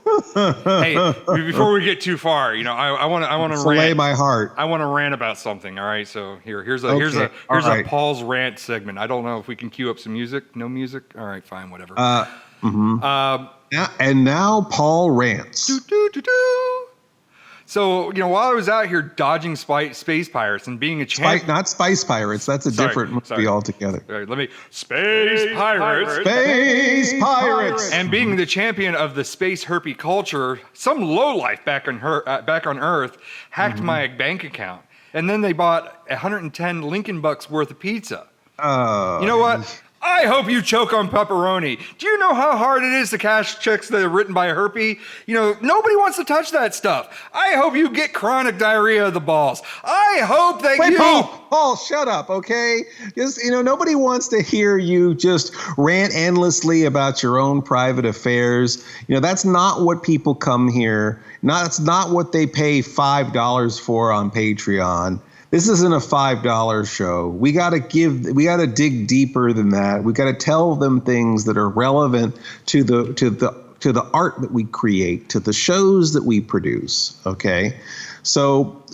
Hey, before we get too far, you know, I want to rant. My heart. I want to rant about something. All right, so here's a Paul's rant segment. I don't know if we can cue up some music. No music. All right, fine, whatever. And now Paul rants. So, you know, while I was out here dodging space pirates and being a champion... Not Spice Pirates. That's a different movie altogether. All right, Space Pirates. Space Pirates. And being the champion of the space herpy culture, some lowlife back on Earth hacked my bank account. And then they bought 110 Lincoln Bucks worth of pizza. You know what? I hope you choke on pepperoni. Do you know how hard it is to cash checks that are written by a herpy? You know, nobody wants to touch that stuff. I hope you get chronic diarrhea of the balls. I hope that Paul, shut up, okay? Just, you know, nobody wants to hear you just rant endlessly about your own private affairs. You know, that's not what people come here. That's not what they pay $5 for on Patreon. This isn't a $5 show. We got to dig deeper than that. We got to tell them things that are relevant to the art that we create, to the shows that we produce. Okay. So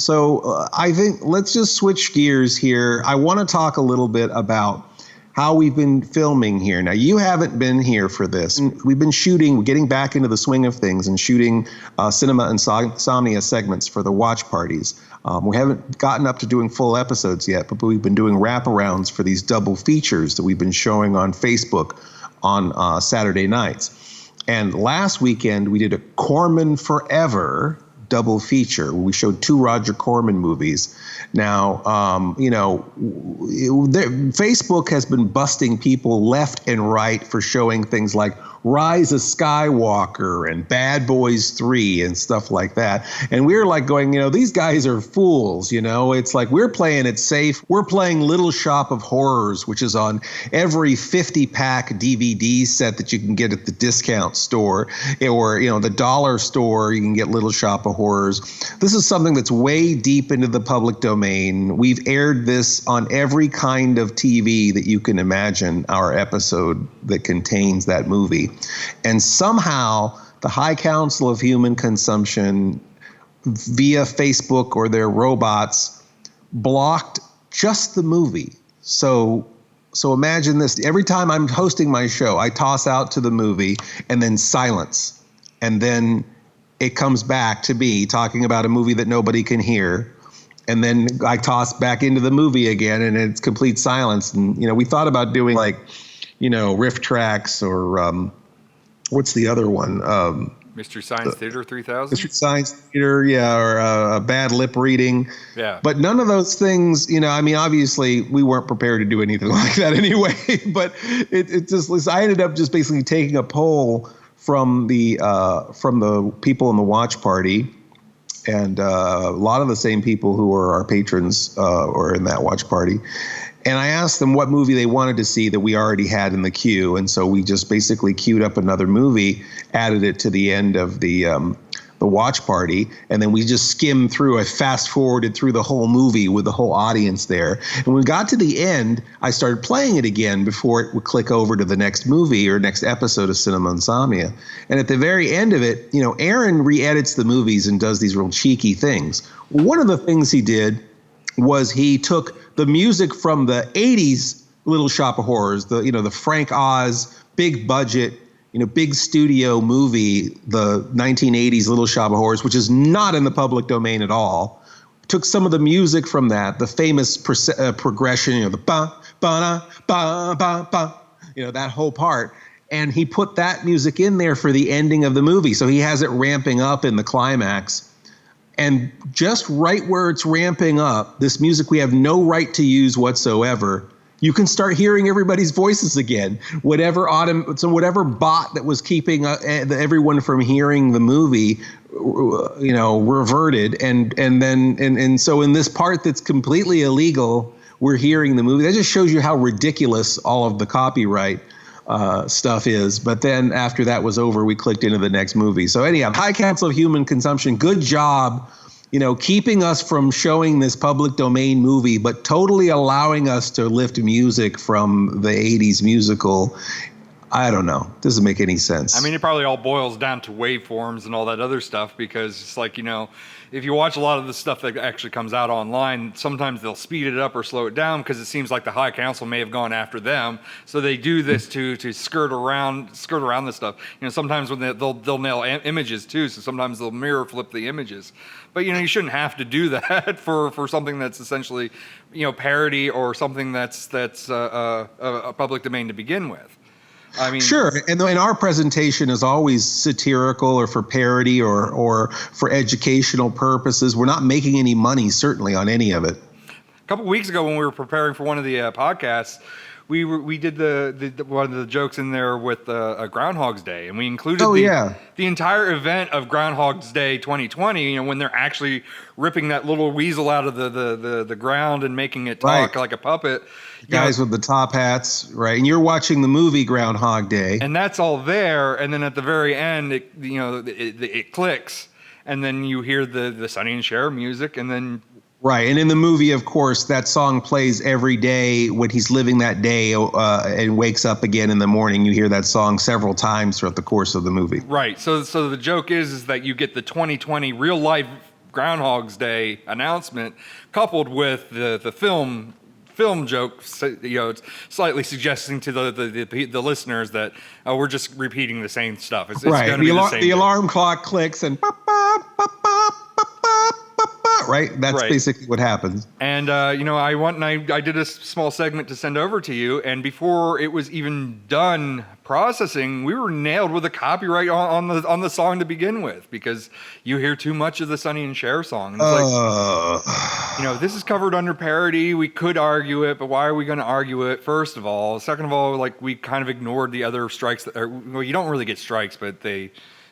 I think let's just switch gears here. I want to talk a little bit about how we've been filming here. Now, you haven't been here for this. We've been shooting, getting back into the swing of things and shooting Cinema Insomnia segments for the watch parties. We haven't gotten up to doing full episodes yet, but we've been doing wraparounds for these double features that we've been showing on Facebook on Saturday nights. And last weekend, we did a Corman Forever double feature. We showed 2 Roger Corman movies. Now, you know, Facebook has been busting people left and right for showing things like Rise of Skywalker and Bad Boys 3 and stuff like that. And we're like going, you know, these guys are fools, you know. It's like we're playing it safe. We're playing Little Shop of Horrors, which is on every 50-pack DVD set that you can get at the discount store, or, you know, the dollar store, you can get Little Shop of Horrors. This is something that's way deep into the public domain. We've aired this on every kind of TV that you can imagine, our episode that contains that movie. And somehow the High Council of Human Consumption, via Facebook or their robots, blocked just the movie. So imagine this. Every time I'm hosting my show, I toss out to the movie and then silence. And then it comes back to me talking about a movie that nobody can hear. And then I toss back into the movie again and it's complete silence. And, you know, we thought about doing like, you know, riff tracks or what's the other one? Mystery Science Theater 3000? Mystery Science Theater, yeah, or a bad lip reading. Yeah. But none of those things, you know, I mean, obviously we weren't prepared to do anything like that anyway. But it just, I ended up just basically taking a poll from the people in the watch party. And a lot of the same people who are our patrons are in that watch party. And I asked them what movie they wanted to see that we already had in the queue. And so we just basically queued up another movie, added it to the end of the watch party. And then we just skimmed through. I fast forwarded through the whole movie with the whole audience there. And when we got to the end, I started playing it again before it would click over to the next movie or next episode of Cinema Insomnia. And at the very end of it, you know, Aaron re-edits the movies and does these real cheeky things. One of the things he did was he took the music from the 80s Little Shop of Horrors, the Frank Oz, big budget, you know, big studio movie, the 1980s Little Shop of Horrors, which is not in the public domain at all. Took some of the music from that, the famous progression, you know, the ba ba ba ba ba, you know, that whole part. And he put that music in there for the ending of the movie. So he has it ramping up in the climax. And just right where it's ramping up, this music we have no right to use whatsoever, you can start hearing everybody's voices again. Whatever bot that was keeping everyone from hearing the movie, reverted, and so in this part that's completely illegal, we're hearing the movie. That just shows you how ridiculous all of the copyright stuff is. But then after that was over, we clicked into the next movie. So anyhow, High Council of Human Consumption, good job, keeping us from showing this public domain movie, but totally allowing us to lift music from the 80s musical. I don't know. Doesn't make any sense. I mean, it probably all boils down to waveforms and all that other stuff, because it's like, if you watch a lot of the stuff that actually comes out online, sometimes they'll speed it up or slow it down because it seems like the High Council may have gone after them. So they do this to skirt around this stuff. Sometimes when they'll nail images too, so sometimes they'll mirror flip the images. But you shouldn't have to do that for something that's essentially parody or something that's a public domain to begin with. I mean, sure, and our presentation is always satirical or for parody or for educational purposes. We're not making any money, certainly, on any of it. A couple of weeks ago, when we were preparing for one of the podcasts, we did the one of the jokes in there with Groundhog's Day, and we included the entire event of Groundhog's Day 2020. When they're actually ripping that little weasel out of the ground and making it talk like a puppet. Guys with the top hats, right? And you're watching the movie Groundhog Day, and that's all there. And then at the very end, it clicks, and then you hear the Sonny and Cher music, and then. Right, and in the movie, of course, that song plays every day when he's living that day and wakes up again in the morning. You hear that song several times throughout the course of the movie. Right, so the joke is that you get the 2020 real-life Groundhog's Day announcement coupled with the film joke, it's slightly suggesting to the listeners that we're just repeating the same stuff. It's right, going to be the same. The alarm clock clicks and right? That's basically what happens. And, I did a small segment to send over to you, and before it was even done processing, we were nailed with a copyright on the song to begin with, because you hear too much of the Sonny and Cher song. And it's this is covered under parody. We could argue it, but why are we going to argue it, first of all? Second of all, we kind of ignored the other strikes. You don't really get strikes, but they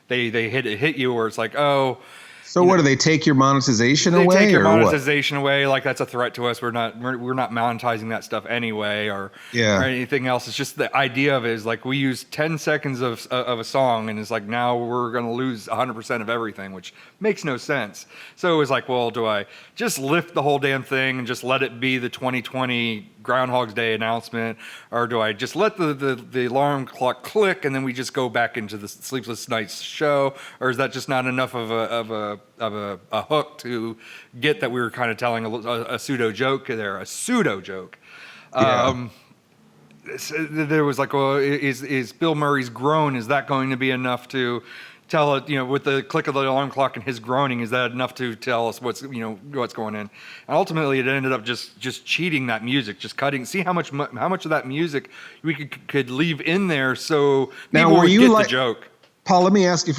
hit you where it's like, oh... So what do they take your monetization away? They take your monetization away, like that's a threat to us. We're not monetizing that stuff anyway, or anything else. It's just the idea of it is like we use 10 seconds of a song, and it's like now we're going to lose 100% of everything, which makes no sense. So it was like, well, do I just lift the whole damn thing and just let it be the 2020 Groundhog's Day announcement, or do I just let the alarm clock click and then we just go back into the Sleepless Knights show, or is that just not enough of a hook to get that we were kind of telling a pseudo joke there, a pseudo joke? There was like, well, is Bill Murray's groan, is that going to be enough to tell it, with the click of the alarm clock and his groaning, is that enough to tell us what's going in? And ultimately, it ended up just cheating that music, just cutting. See how much of that music we could leave in there, so people would get the joke. Paul, let me ask you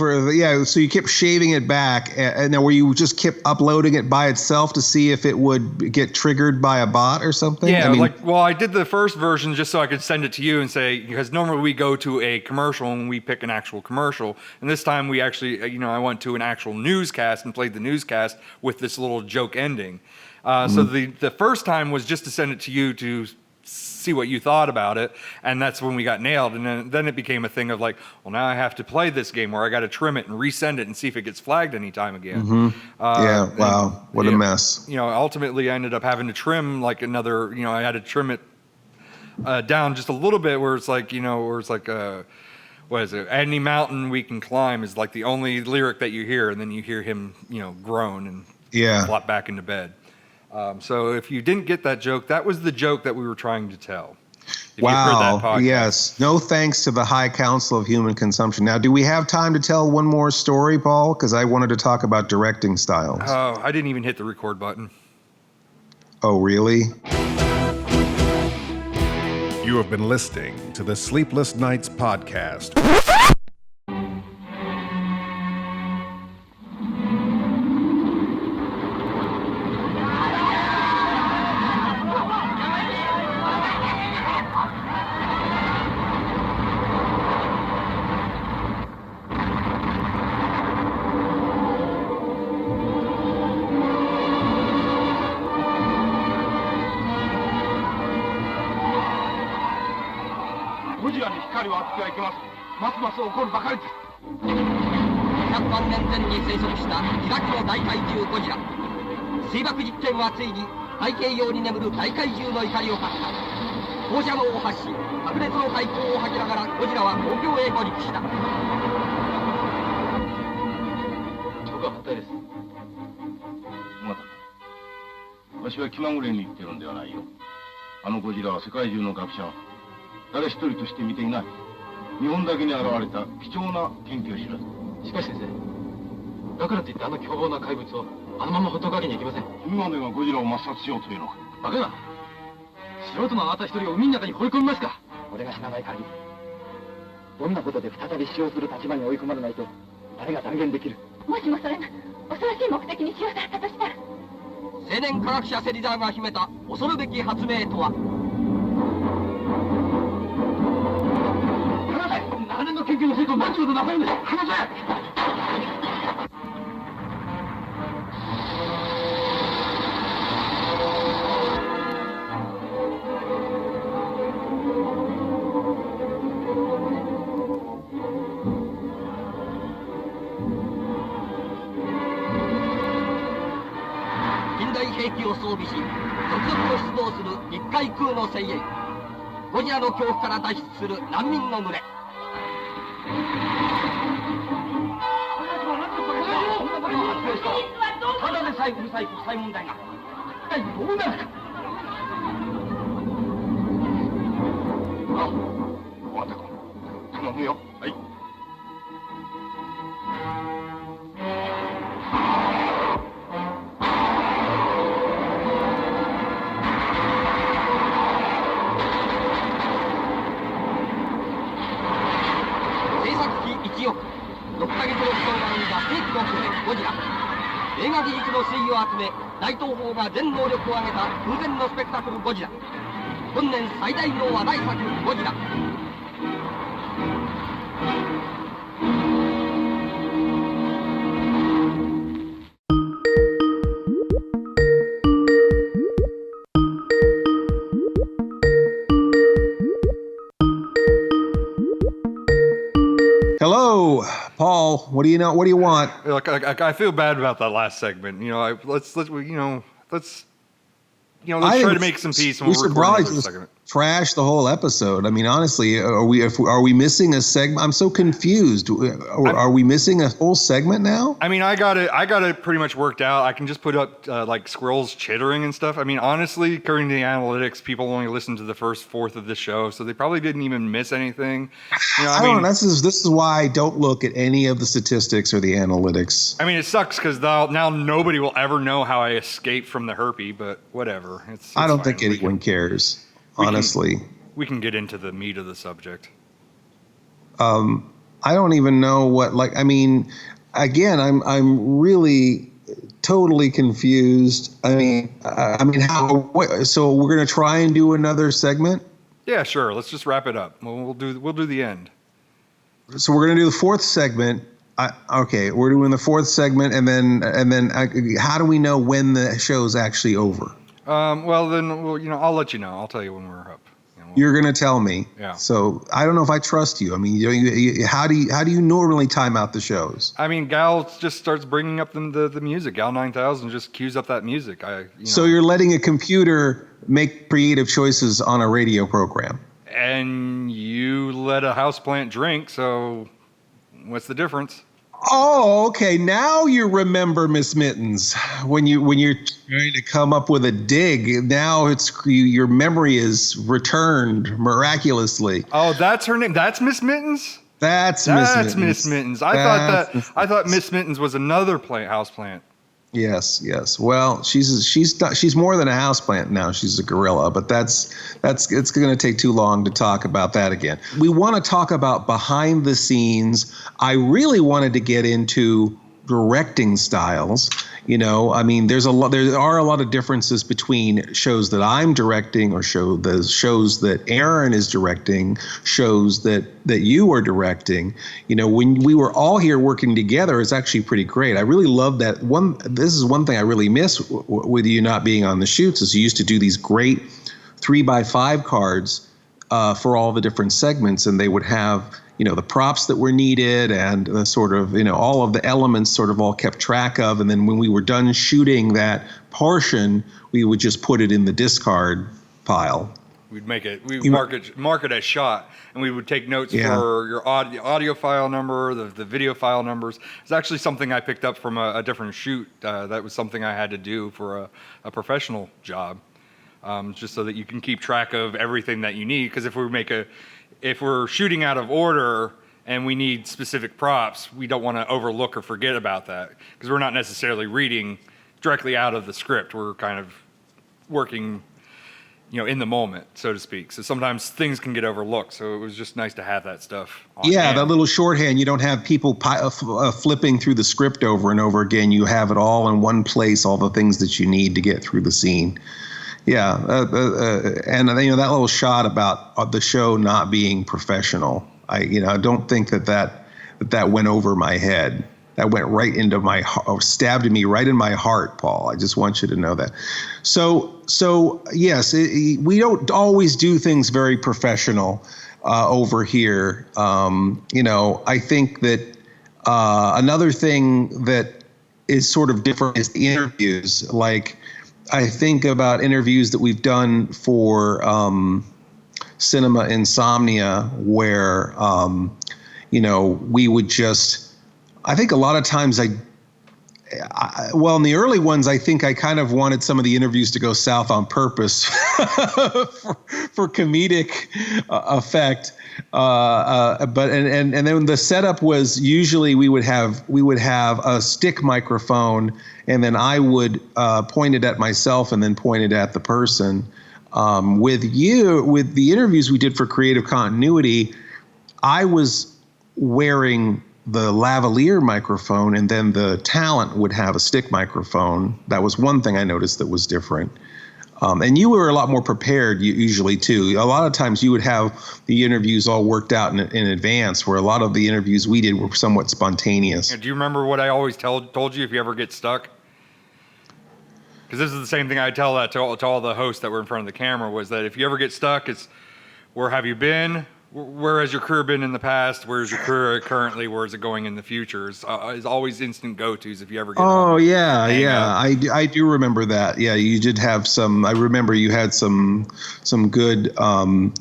so you kept shaving it back, and then were you just kept uploading it by itself to see if it would get triggered by a bot or something? Yeah, I did the first version just so I could send it to you and say, because normally we go to a commercial and we pick an actual commercial, and this time we actually, I went to an actual newscast and played the newscast with this little joke ending. So the first time was just to send it to you to see what you thought about it, and that's when we got nailed. And then it became a thing of like, well, now I have to play this game where I got to trim it and resend it and see if it gets flagged anytime again. Wow, what a mess. Ultimately I ended up having to trim I had to trim it down just a little bit, where it's like, what is it? Any mountain we can climb is like the only lyric that you hear, and then you hear him, groan and flop back into bed. So if you didn't get that joke, that was the joke that we were trying to tell. If wow. You heard that podcast. Yes. No thanks to the High Council of Human Consumption. Now, do we have time to tell one more story, Paul? Because I wanted to talk about directing styles. Oh, I didn't even hit the record button. Oh, really? You have been listening to the Sleepless Knights podcast. ゴジラに光を当ててはいけません。ますます怒るばかりです。200万年前に生息した自爆の大怪獣ゴジラ。水爆実験はついに太平洋に眠る大怪獣の怒りを買った。放射能を発し、白熱の大光を吐きながらゴジラは東京へ上陸した。許可反対です。またわしは気まぐれに言ってるんではないよ。あのゴジラは世界中の学者は誰一人として見ていない。日本だけに現れた貴重な研究知らず。しかし先生、だからといってあの凶暴な怪物をあのままほっとくわけにはいきません。君までがゴジラを抹殺しようというのか。バカな。素人のあなた一人を海の中に放り込みますか。俺が死なない限り、どんなことで再び使用する立場に追い込まれないと誰が断言できる。もしもそれが恐ろしい目的に使用されたとしたら。青年科学者芹沢が秘めた恐るべき発明とは。離せ。長年の研究の成果を何ちゅうことなさるんです。離せ。兵器を装備し、続々と出動する陸海空の精鋭。ゴジラの恐怖から脱出する難民の群れ。ただでさえうるさい国際問題が一体どうなるか。あ、終わったか。頼むよ。はい。1億6ヶ月の期間が生んだ世紀の船ゴジラ。映画技術の粋を集め、大東宝が全能力を挙げた空前のスペクタクルゴジラ。本年最大の話題作ゴジラ。Hello, Paul. What do you know? What do you want? Look, I feel bad about that last segment. You know, let's try to make some peace and we'll record another segment. Trash the whole episode. I mean, honestly, are we missing a segment? I'm so confused. Are we missing a whole segment now? I mean, I got it pretty much worked out. I can just put up like squirrels chittering and stuff. I mean, honestly, according to the analytics, people only listened to the first fourth of the show, so they probably didn't even miss anything. You know, I mean, don't know. This is why I don't look at any of the statistics or the analytics. I mean, it sucks because now nobody will ever know how I escaped from the herpy, but whatever. It's I don't fine. think anyone cares. Honestly, we can get into the meat of the subject. I don't even know what. Like, I mean, again, I'm really totally confused. I mean, how? So we're gonna try and do another segment. Yeah, sure. Let's just wrap it up. We'll do the end. So we're gonna do the fourth segment. Okay, we're doing the fourth segment, and then how do we know when the show's actually over? Well, then, I'll let you know. I'll tell you when we're up. You're going to tell me. Yeah. So I don't know if I trust you. I mean, how do you normally time out the shows? I mean, Gal just starts bringing up the music. Gal 9000 just cues up that music. So you're letting a computer make creative choices on a radio program. And you let a houseplant drink, so what's the difference? Oh, okay. Now you remember Miss Mittens when you're trying to come up with a dig. Now your memory is returned miraculously. Oh, that's her name. That's Miss Mittens. That's Miss Mittens. I thought Miss Mittens was another houseplant. Yes. Well, she's more than a houseplant now. She's a gorilla, but it's going to take too long to talk about that again. We want to talk about behind the scenes. I really wanted to get into directing styles. I mean, there are a lot of differences between shows that I'm directing or the shows that Aaron is directing, shows that you are directing. When we were all here working together, it's actually pretty great. I really love that one. This is one thing I really miss with you not being on the shoots is you used to do these great 3x5 cards for all the different segments, and they would have, the props that were needed and the sort of, all of the elements sort of all kept track of. And then when we were done shooting that portion, we would just put it in the discard pile. We'd mark it as shot, and we would take notes for your audio file number, the video file numbers. It's actually something I picked up from a different shoot. That was something I had to do for a professional job, just so that you can keep track of everything that you need. Because if we're shooting out of order and we need specific props, we don't want to overlook or forget about that, because we're not necessarily reading directly out of the script. We're kind of working in the moment, so to speak. So sometimes things can get overlooked. So it was just nice to have that stuff on hand. That little shorthand. You don't have people flipping through the script over and over again. You have it all in one place, all the things that you need to get through the scene. Yeah, and that little shot about the show not being professional, I don't think that went over my head. That went right into my heart, stabbed me right in my heart, Paul. I just want you to know that. So yes, we don't always do things very professional over here. I think that another thing that is sort of different is the interviews. Like, I think about interviews that we've done for Cinema Insomnia, where we would just. I think a lot of times in the early ones, I think I kind of wanted some of the interviews to go south on purpose for comedic effect. But then the setup was usually we would have a stick microphone, and then I would point it at myself and then point it at the person. With the interviews we did for Creative Continuity, I was wearing the lavalier microphone, and then the talent would have a stick microphone. That was one thing I noticed that was different. And you were a lot more prepared usually too. A lot of times you would have the interviews all worked out in advance, where a lot of the interviews we did were somewhat spontaneous. Do you remember what I always told you if you ever get stuck? Because this is the same thing I tell that to all the hosts that were in front of the camera, was that if you ever get stuck, it's where have you been? Where has your career been in the past? Where's your career currently? Where is it going in the future? Is always instant go-tos if you ever get. Oh yeah. I do remember that. Yeah, you did have some. I remember you had some good, go-to.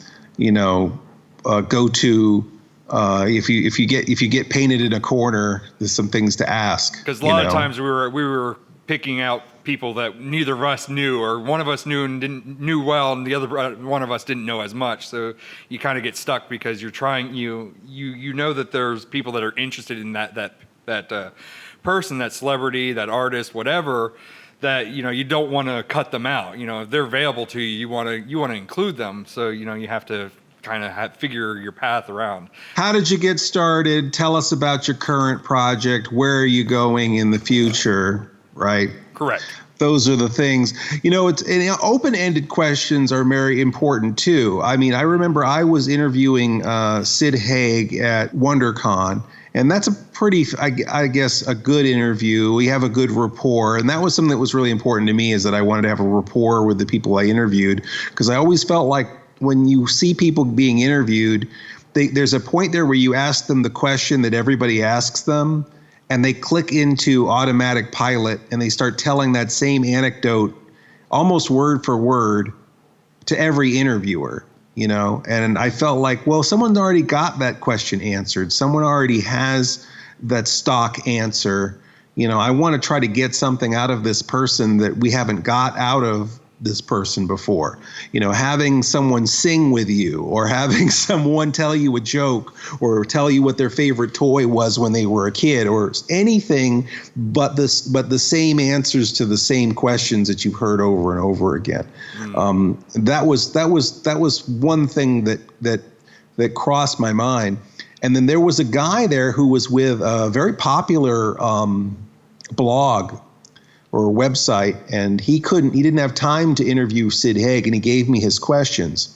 If you get painted in a corner, there's some things to ask. Because a lot of times we were picking out people that neither of us knew, or one of us knew and knew well, and the other one of us didn't know as much. So you kind of get stuck because you're trying. You know that there's people that are interested in that person, that celebrity, that artist, whatever. That you don't want to cut them out. If they're available to you, you want to include them. So you have to kind of figure your path around. How did you get started? Tell us about your current project. Where are you going in the future? Right? Correct. Those are the things. Open-ended questions are very important too. I mean, I remember I was interviewing Sid Haig at WonderCon, and that's a pretty, I guess, a good interview. We have a good rapport, and that was something that was really important to me, is that I wanted to have a rapport with the people I interviewed, because I always felt like when you see people being interviewed, there's a point there where you ask them the question that everybody asks them, and they click into automatic pilot and they start telling that same anecdote almost word for word to every interviewer, and I felt like, well, someone already got that question answered. Someone already has that stock answer. I want to try to get something out of this person that we haven't got out of this person before. Having someone sing with you, or having someone tell you a joke, or tell you what their favorite toy was when they were a kid, or anything but the same answers to the same questions that you've heard over and over again. That was one thing that crossed my mind. And then there was a guy there who was with a very popular blog or a website, and he didn't have time to interview Sid Haig, and he gave me his questions.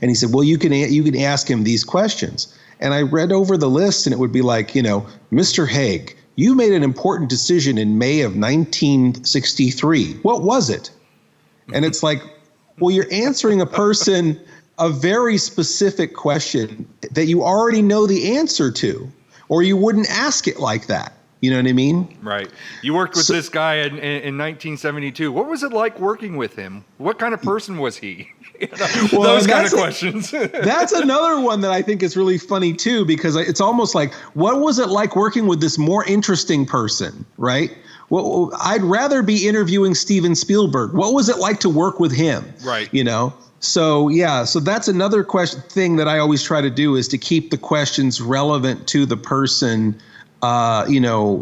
And he said, well, you can ask him these questions. And I read over the list, and it would be like, Mr. Haig, you made an important decision in May of 1963. What was it? And it's like, well, you're answering a person a very specific question that you already know the answer to, or you wouldn't ask it like that. You know what I mean? Right. You worked with this guy in 1972. What was it like working with him? What kind of person was he? Those kind of questions. That's another one that I think is really funny too, because it's almost like, what was it like working with this more interesting person, right? Well, I'd rather be interviewing Steven Spielberg. What was it like to work with him? Right. You know? So that's another thing that I always try to do, is to keep the questions relevant to the person,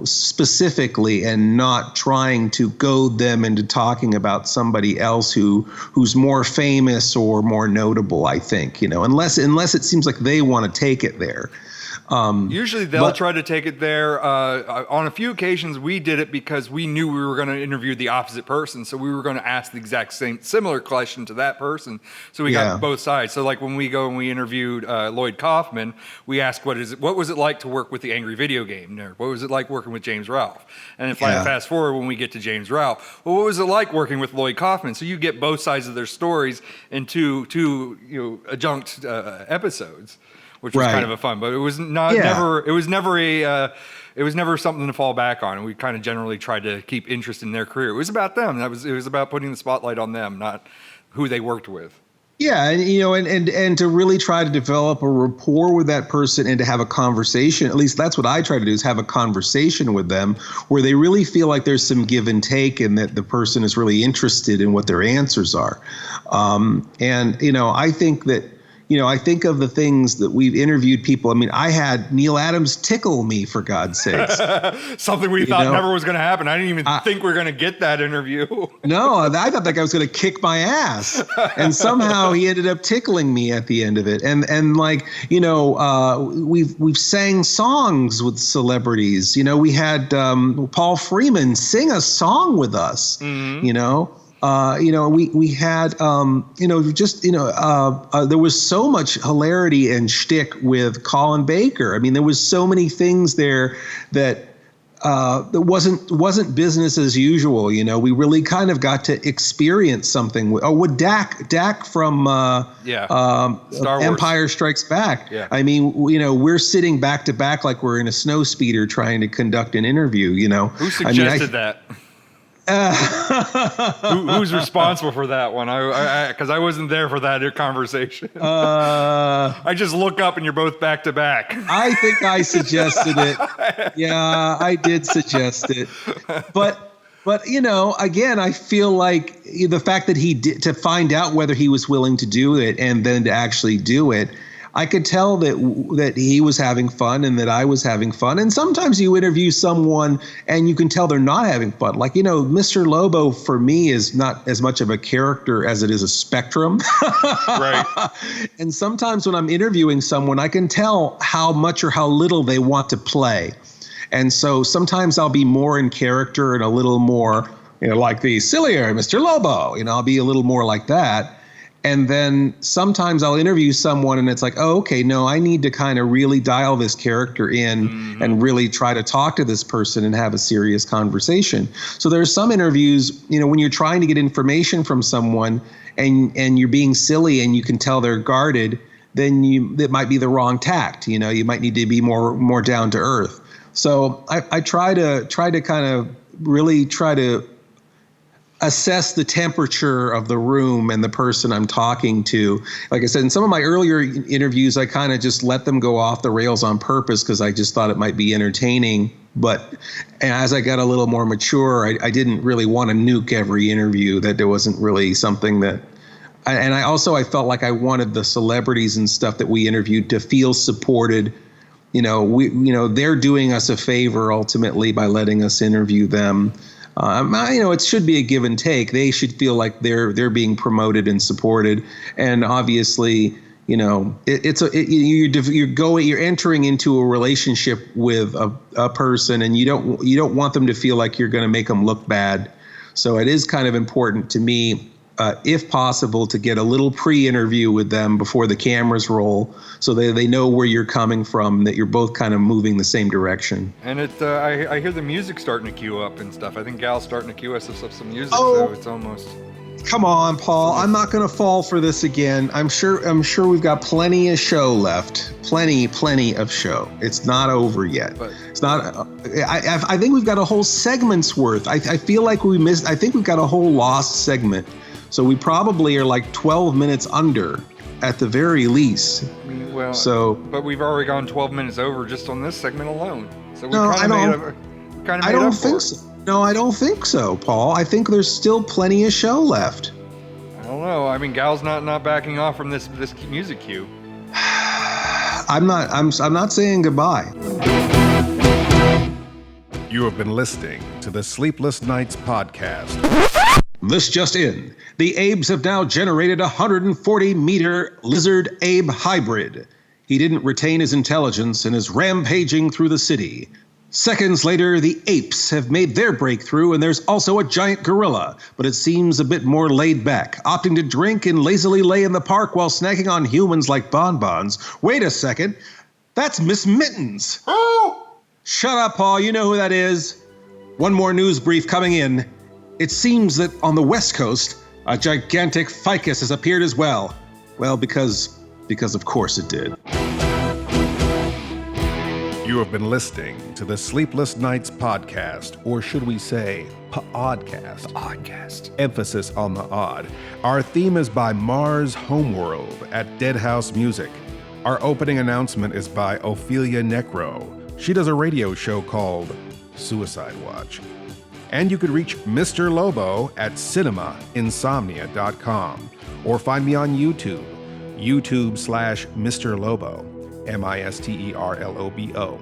specifically, and not trying to goad them into talking about somebody else who's more famous or more notable, I think, unless it seems like they want to take it there. Usually they'll try to take it there. On a few occasions, we did it because we knew we were going to interview the opposite person. So we were going to ask the exact similar question to that person. So we got both sides. So like when we go and we interviewed Lloyd Kaufman, we asked, what was it like to work with the Angry Video Game Nerd? What was it like working with James Ralph? And if I fast forward when we get to James Ralph, well, what was it like working with Lloyd Kaufman? So you get both sides of their stories in two adjunct episodes, which was kind of a fun, but it was never something to fall back on. And we kind of generally tried to keep interest in their career. It was about them. It was about putting the spotlight on them, not who they worked with. Yeah, and to really try to develop a rapport with that person and to have a conversation. At least that's what I try to do, is have a conversation with them where they really feel like there's some give and take, and that the person is really interested in what their answers are. I think that, I think of the things that we've interviewed people. I mean, I had Neil Adams tickle me, for God's sakes. Something we thought never was going to happen. I didn't even think we were going to get that interview. No, I thought that guy was going to kick my ass. And somehow he ended up tickling me at the end of it. And we've sang songs with celebrities. We had Paul Freeman sing a song with us, we had, there was so much hilarity and shtick with Colin Baker. I mean, there was so many things there that wasn't business as usual. We really kind of got to experience something with Dak from Star Wars. Empire Strikes Back. Yeah. I mean, we're sitting back to back like we're in a snowspeeder trying to conduct an interview. Who suggested that? Who's responsible for that one? Because I wasn't there for that conversation. I just look up and you're both back to back. I think I suggested it. Yeah, I did suggest it. But again, I feel like the fact that he did, to find out whether he was willing to do it and then to actually do it, I could tell that he was having fun and that I was having fun. And sometimes you interview someone and you can tell they're not having fun. Like, Mr. Lobo for me is not as much of a character as it is a spectrum. Right. And sometimes when I'm interviewing someone, I can tell how much or how little they want to play. And so sometimes I'll be more in character and a little more, like the sillier Mr. Lobo, I'll be a little more like that. And then sometimes I'll interview someone and it's like, oh, okay, no, I need to kind of really dial this character in and really try to talk to this person and have a serious conversation. So there are some interviews, when you're trying to get information from someone and you're being silly and you can tell they're guarded, then it might be the wrong tact. You might need to be more down to earth. So I try to kind of really try to assess the temperature of the room and the person I'm talking to. Like I said, in some of my earlier interviews, I kind of just let them go off the rails on purpose because I just thought it might be entertaining. But as I got a little more mature, I didn't really want to nuke every interview, that there wasn't really something that. And I felt like I wanted the celebrities and stuff that we interviewed to feel supported. They're doing us a favor ultimately by letting us interview them. It should be a give and take. They should feel like they're being promoted and supported. And obviously, you're entering into a relationship with a person, and you don't want them to feel like you're going to make them look bad. So it is kind of important to me, if possible, to get a little pre-interview with them before the cameras roll, so they know where you're coming from, that you're both kind of moving the same direction. And I hear the music starting to queue up and stuff. I think Gal's starting to queue us up some music, Oh. so it's almost. Come on, Paul. I'm not going to fall for this again. I'm sure we've got plenty of show left. Plenty of show. It's not over yet. It's not. I think we've got a whole segment's worth. I feel like we missed. I think we've got a whole lost segment. So we probably are like 12 minutes under, at the very least. Well, but we've already gone 12 minutes over just on this segment alone. So we kind of made up. I don't think so. No, I don't think so, Paul. I think there's still plenty of show left. I don't know. I mean, Gal's not backing off from this music cue. I'm not saying goodbye. You have been listening to the Sleepless Knights podcast. This just in. The Abes have now generated a 140-meter lizard-Abe hybrid. He didn't retain his intelligence and is rampaging through the city. Seconds later, the apes have made their breakthrough, and there's also a giant gorilla, but it seems a bit more laid back, opting to drink and lazily lay in the park while snacking on humans like bonbons. Wait a second. That's Miss Mittens. Oh! Shut up, Paul. You know who that is. One more news brief coming in. It seems that on the West Coast, a gigantic ficus has appeared as well. Well, because of course it did. You have been listening to the Sleepless Knights podcast, or should we say, pODDcast. pODDcast. Emphasis on the odd. Our theme is by Mars Homeworld at Dead House Music. Our opening announcement is by Ophelia Necro. She does a radio show called Suicide Watch. And you could reach Mr. Lobo at cinemainsomnia.com, or find me on YouTube, YouTube/Mr. Lobo. MISTERLOBO.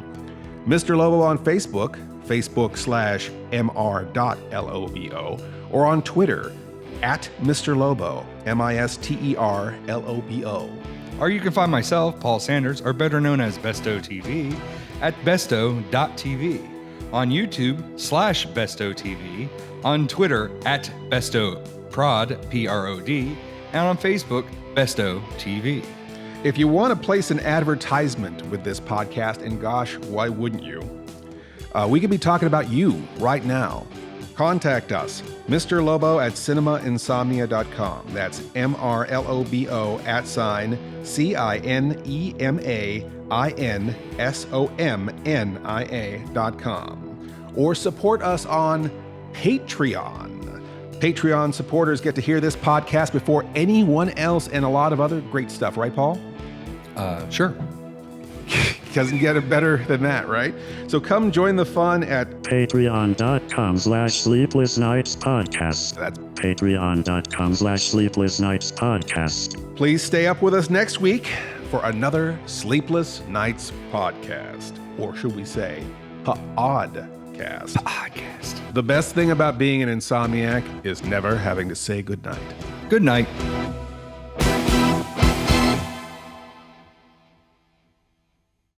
Mr. Lobo on Facebook, Facebook/MR.LOBO, or on Twitter, at Mr. Lobo, MISTERLOBO. Or you can find myself, Paul Sanders, or better known as Bestow TV, at Bestow.tv, on YouTube /Bestow TV, on Twitter at Bestow Prod, PROD, and on Facebook, Bestow TV. If you want to place an advertisement with this podcast, and gosh, why wouldn't you? We could be talking about you right now. Contact us, Mr. Lobo at cinemainsomnia.com. That's MRLOBO @CINEMAINSOMNIA.com. Or support us on Patreon. Patreon supporters get to hear this podcast before anyone else, and a lot of other great stuff, right, Paul? Sure. Doesn't get it better than that, right? So come join the fun at patreon.com/Sleepless Knights podcast. That's patreon.com/Sleepless Knights podcast. Please stay up with us next week for another Sleepless Knights podcast. Or should we say, pODDcast. pODDcast. The best thing about being an insomniac is never having to say goodnight. Good night.